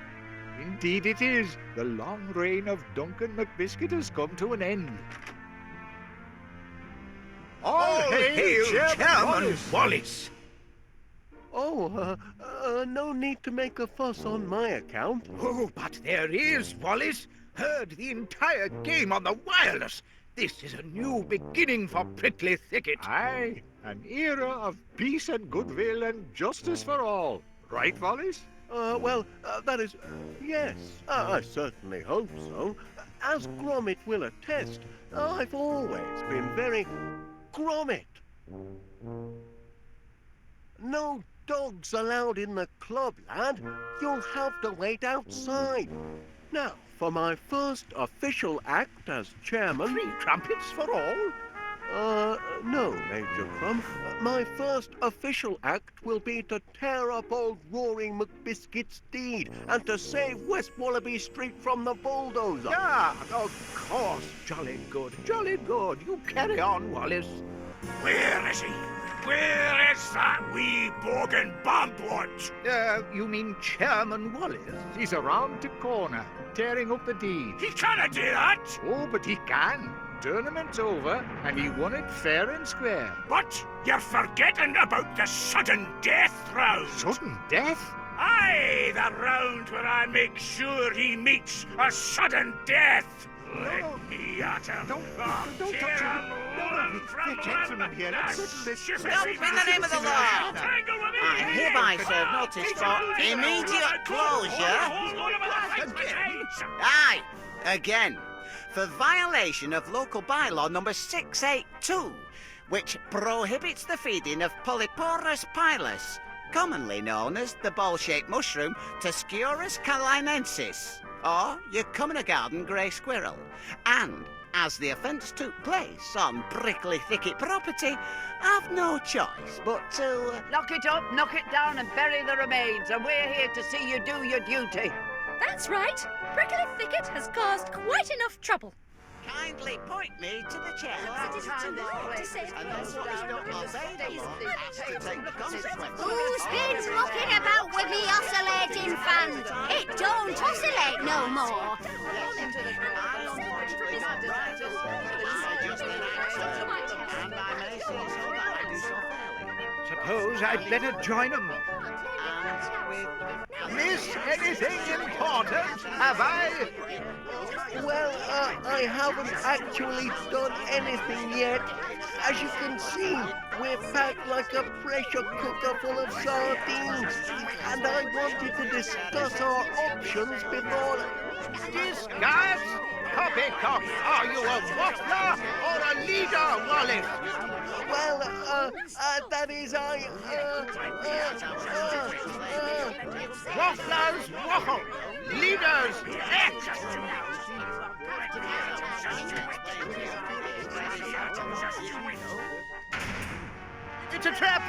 F: Indeed it is. The long reign of Duncan McBiscuit has come to an end.
B: All hail Chairman Wallace!
A: Oh, no need to make a fuss on my account.
B: Oh, but there is, Wallace. Heard the entire game on the wireless. This is a new beginning for Prickly Thicket.
F: Aye, an era of peace and goodwill and justice for all. Right, Wallace?
A: That is, yes, I certainly hope so. As Gromit will attest, I've always been very Gromit. No dogs allowed in the club, lad. You'll have to wait outside. Now, for my first official act as chairman...
B: 3 trumpets for all?
A: No, Major Crumb. My first official act will be to tear up old Roaring McBiscuit's deed and to save West Wallaby Street from the bulldozer.
B: Ah, of course. Jolly good, jolly good. You carry on, Wallace.
I: Where is he? Where is that wee bogan bumbwort?
B: You mean Chairman Wallace?
F: He's around the corner, tearing up the deed.
I: He cannot do that!
F: Oh, but he can. Tournament's over, and he won it fair and square.
I: But you're forgetting about the sudden death round.
F: Sudden death?
I: Aye, the round where I make sure he meets a sudden death. Let me at him.
F: Don't touch him. No, we're gentlemen here. Let's settle this.
E: Stop in the name of the law. I hereby serve notice for immediate closure. Aye, again. For violation of local bylaw number 682, which prohibits the feeding of Polyporus pilus, commonly known as the ball-shaped mushroom Tuscurus carolinensis, or your common garden grey squirrel, and As the offence took place on Prickly Thicket property, I've no choice but to...
D: Knock it up, knock it down, and bury the remains, and we're here to see you do your duty.
C: That's right. Prickly Thicket has caused quite enough trouble.
E: Kindly point me to the chair.
C: It is too late to save
E: And those who don't obey the law has to take the consequences.
G: Who's been mucking about with the oscillating fan? It don't oscillate no more.
B: Suppose I'd better join 'em. Miss anything important, have I?
A: Well, I haven't actually done anything yet. As you can see, we're packed like a pressure cooker full of sardines. And I wanted to discuss our options before...
B: Discuss? Poppycock, are you a waffler or a leader, Wallace?
A: Well, that is,
B: Wafflers waffle, leaders act. It's a trap.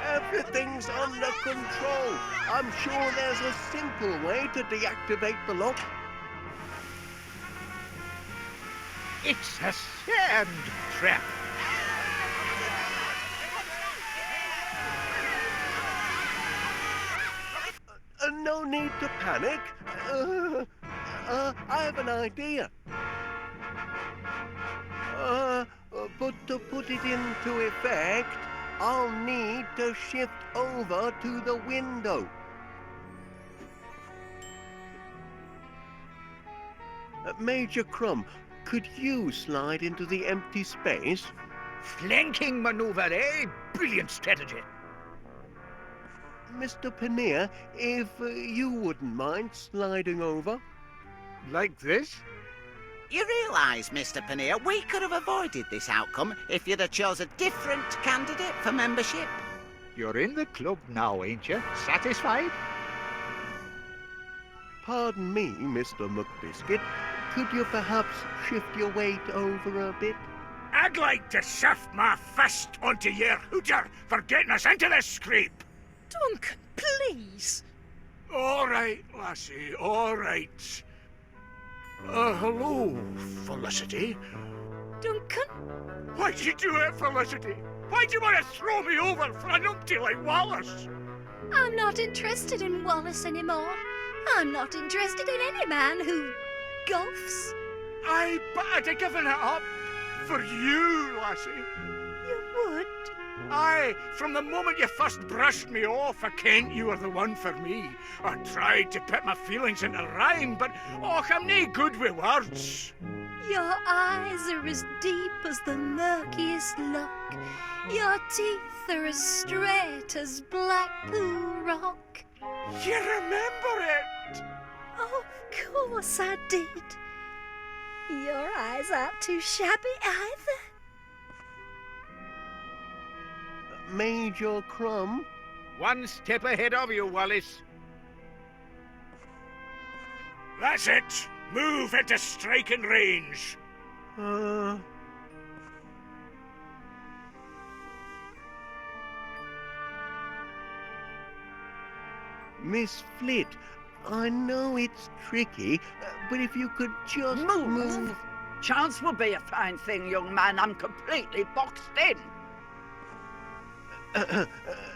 A: Everything's under control. I'm sure there's a simple way to deactivate the lock.
B: It's a sand trap.
A: No need to panic. I have an idea. But to put it into effect, I'll need to shift over to the window. Major Crumb, could you slide into the empty space?
B: Flanking maneuver, eh? Brilliant strategy.
A: Mr. Pannier, if you wouldn't mind sliding over.
F: Like this?
E: You realise, Mr. Pannier, we could have avoided this outcome if you'd have chose a different candidate for membership.
F: You're in the club now, ain't you? Satisfied?
A: Pardon me, Mr. McBiscuit. Could you perhaps shift your weight over a bit?
I: I'd like to shift my fist onto your hooter for getting us into this scrape.
C: Duncan, please.
I: All right, lassie, all right. Hello, Felicity.
C: Duncan?
I: Why'd you do it, Felicity? Why'd you want to throw me over for a numpty like Wallace?
C: I'm not interested in Wallace anymore. I'm not interested in any man who golfs.
I: Aye, but I'd have given it up for you, lassie.
C: You would?
I: Aye, from the moment you first brushed me off, I kent you were the one for me. I tried to put my feelings into rhyme, but I'm nae good with words.
C: Your eyes are as deep as the murkiest loch. Your teeth are as straight as Blackpool rock.
I: You remember it?
C: Of course I did. Your eyes aren't too shabby either.
A: Major Crumb?
B: One step ahead of you, Wallace.
I: That's it. Move into striking range.
A: Miss Flit, I know it's tricky, but if you could just move...
D: Chance will be a fine thing, young man. I'm completely boxed in.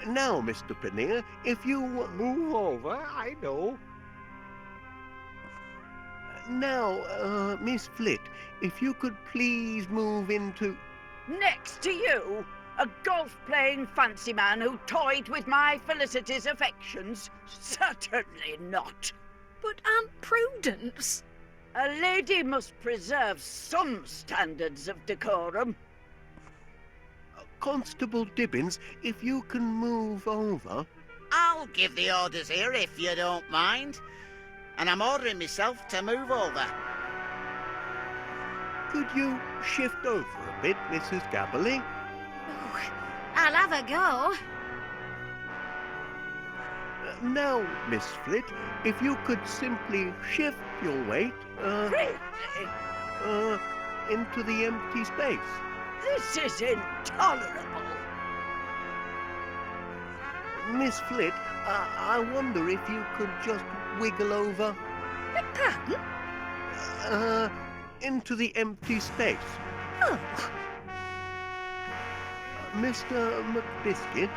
A: Now, Mr. Pannier, if you...
F: Move over, I know.
A: Now, Miss Flit, if you could please move into...
D: Next to you, a golf-playing fancy man who toyed with my Felicity's affections? Certainly not.
C: But Aunt Prudence...
D: A lady must preserve some standards of decorum.
A: Constable Dibbins, if you can move over...
E: I'll give the orders here if you don't mind. And I'm ordering myself to move over.
A: Could you shift over a bit, Mrs. Gabberly?
G: I'll have a go.
A: Now, Miss Flit, if you could simply shift your weight, into the empty space.
D: This is intolerable.
A: Miss Flit, I wonder if you could just wiggle over.
C: Pardon?
A: Into the empty space.
C: Oh,
A: Mr. McBiscuit?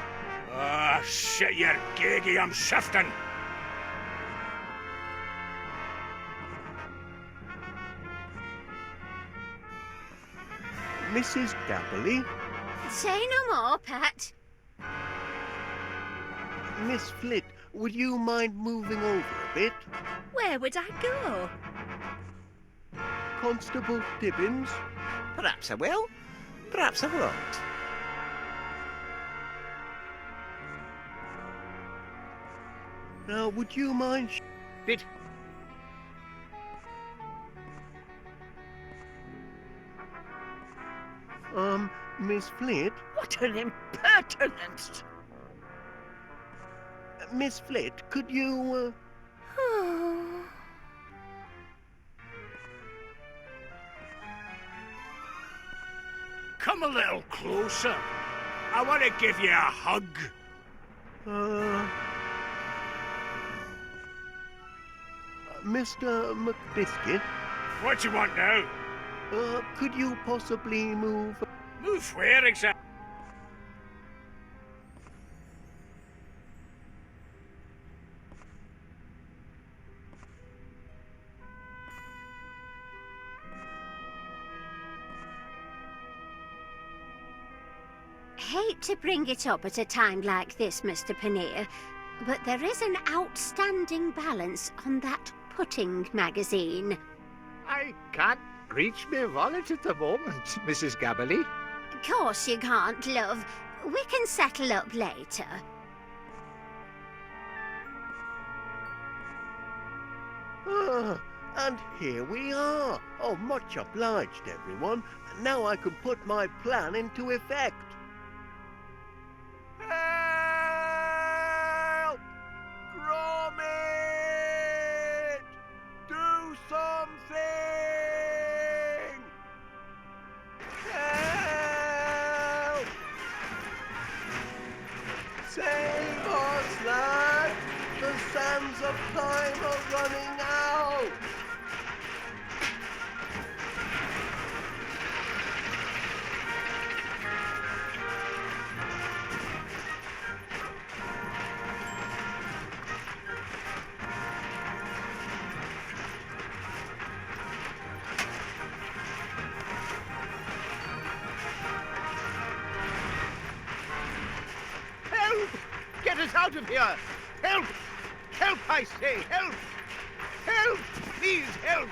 I: Ah, shit your gaggy, I'm shifting.
A: Mrs. Gabberly?
G: Say no more, Pat.
A: Miss Flit, would you mind moving over a bit?
C: where would I go?
A: Constable Tibbins?
E: Perhaps I will, perhaps I won't.
A: Now, would you mind...
B: Bit.
A: Miss Flit?
D: What an impertinence!
A: Miss Flit, could you,
I: Come a little closer. I want to give you a hug.
A: Mr. McBiscuit?
I: What do you want now?
A: Could you possibly move...
I: Move where exactly?
G: Hate to bring it up at a time like this, Mr. Paneer, but there is an outstanding balance on that putting magazine.
F: I can't reach my wallet at the moment, Mrs. Gabberly.
G: Of course you can't, love. We can settle up later.
A: And here we are. Oh, much obliged, everyone. Now I can put my plan into effect. Help! Gromit! Do something! Help! Save us, lad! The sands of time are running out!
B: Help! Get us out of here! Help! Help, I say! Help! Help! Please, help!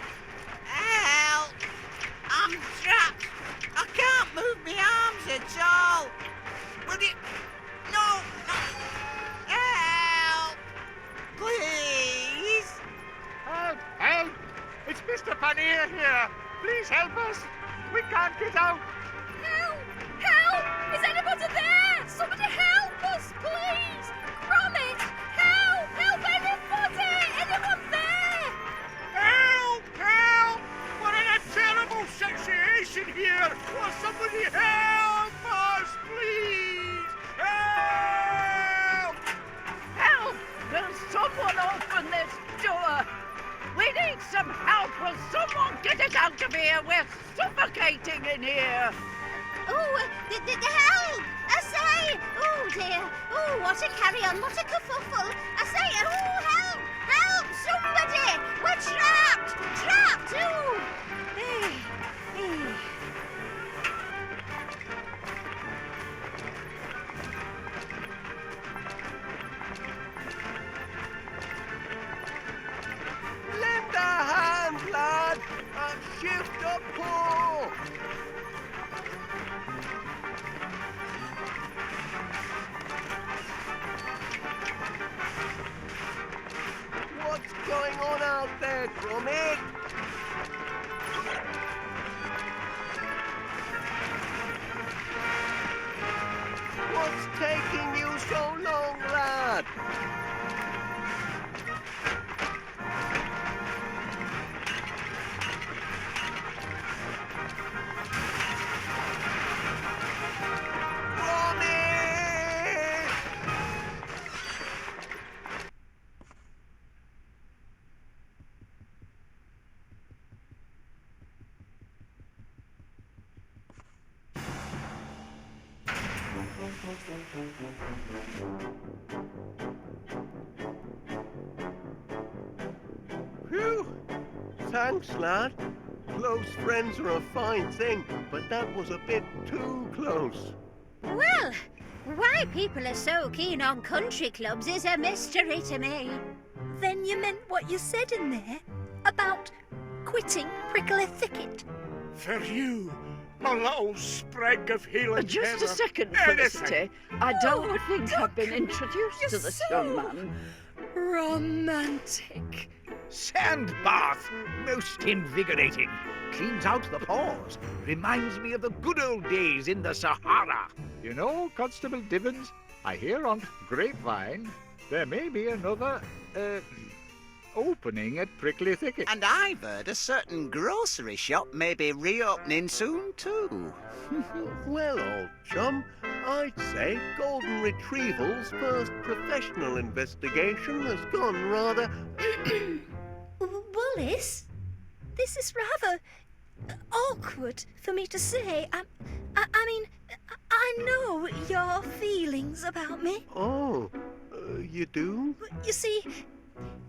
E: Help! I'm trapped! I can't move my arms at all! Will you... No! No! Help! Please!
F: Help! Help! It's Mr. Paneer here! Please help us! We can't get out!
C: Help! Help! Is anybody there? Somebody help us, please! Gromit! Help! Help anybody! Anyone there?
I: Help! Help! We're in a terrible situation here! Will somebody help us, please? Help!
D: Help! Will someone open this door? We need some help! Will someone get us out of here? We're suffocating in here!
G: Oh, the help! I say! Oh dear! Oh, what a carry-on! What a kerfuffle! I say! Oh, help! Help! Somebody! We're trapped! Trapped! Oh!
A: Lend a hand, lad! Shift up, pull! What's going on out there, Gromit? Phew! Thanks, lad. Close friends are a fine thing, but that was a bit too close.
G: Well, why people are so keen on country clubs is a mystery to me.
C: Then you meant what you said in there about quitting Prickly Thicket?
I: For you, my little sprig of healing
D: Just a
I: heather.
D: second,
I: Anything.
D: Felicity. I don't
C: Oh,
D: think I've been
C: Duncan,
D: introduced
C: you're
D: to this
C: so
D: young man.
C: romantic.
B: Sand bath, most invigorating. Cleans out the pores. Reminds me of the good old days in the Sahara.
F: You know, Constable Dibbons, I hear on grapevine there may be another, opening at Prickly Thicket.
E: And I've heard a certain grocery shop may be reopening soon too.
A: Well, old chum, I'd say Golden Retrieval's first professional investigation has gone rather...
C: Wallace, this is rather awkward for me to say. I mean, I know your feelings about me.
A: Oh, you do?
C: You see,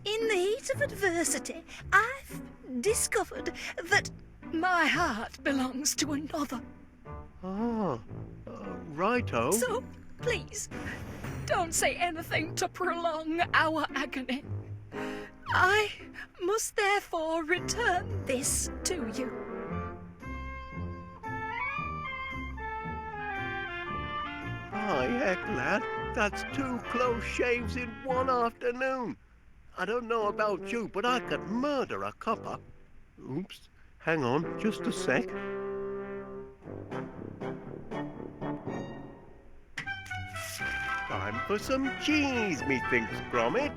C: in the heat of adversity, I've discovered that my heart belongs to another.
A: Ah, righto.
C: So, please, don't say anything to prolong our agony. I must therefore return this to you.
A: By heck, lad, that's 2 close shaves in one afternoon. I don't know about you, but I could murder a copper. Oops, hang on, just a sec. Time for some cheese, methinks, Gromit.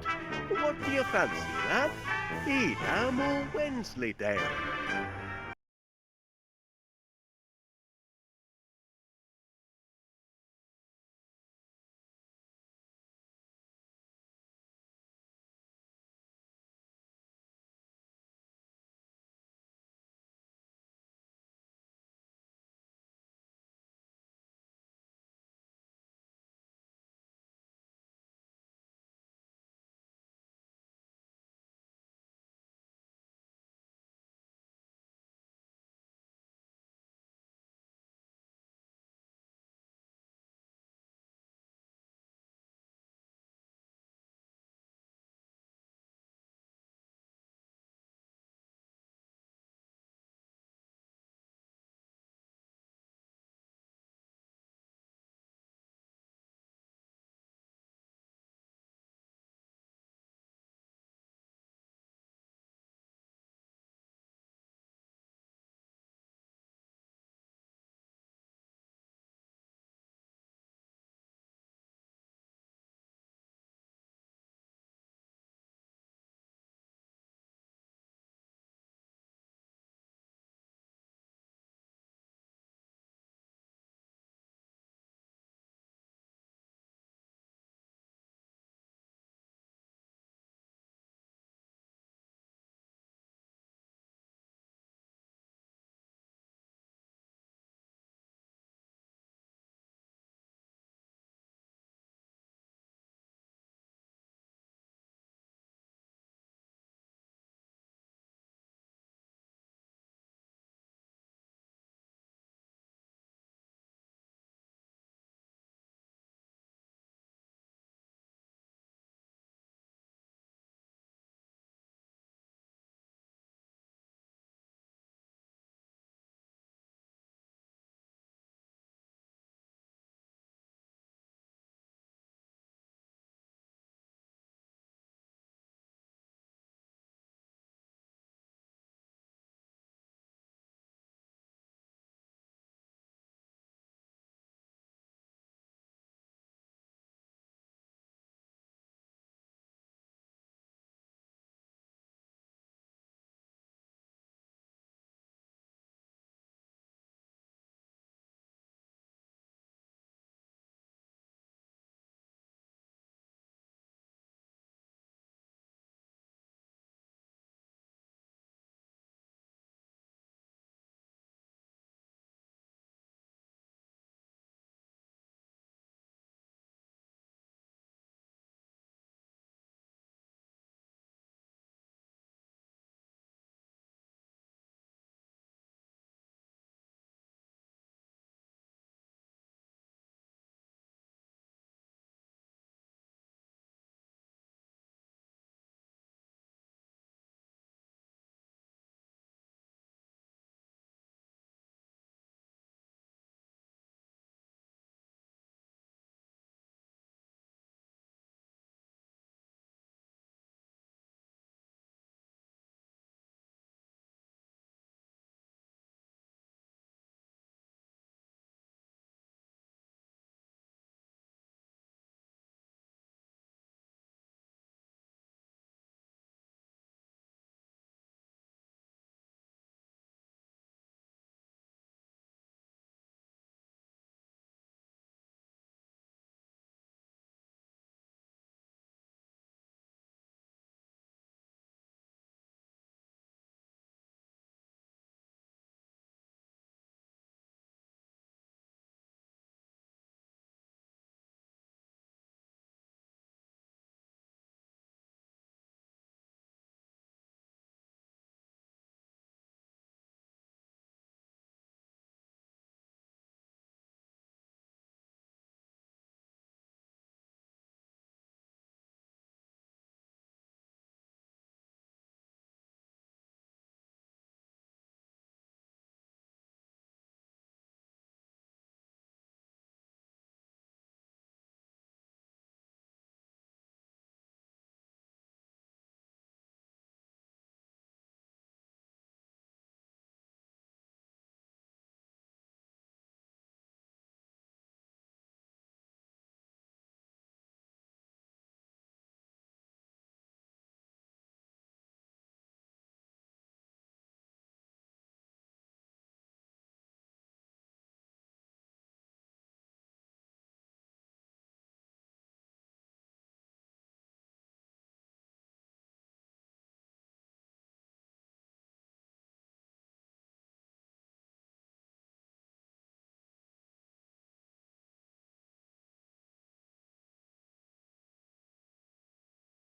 A: What do you fancy, lad? Edam or Wensleydale?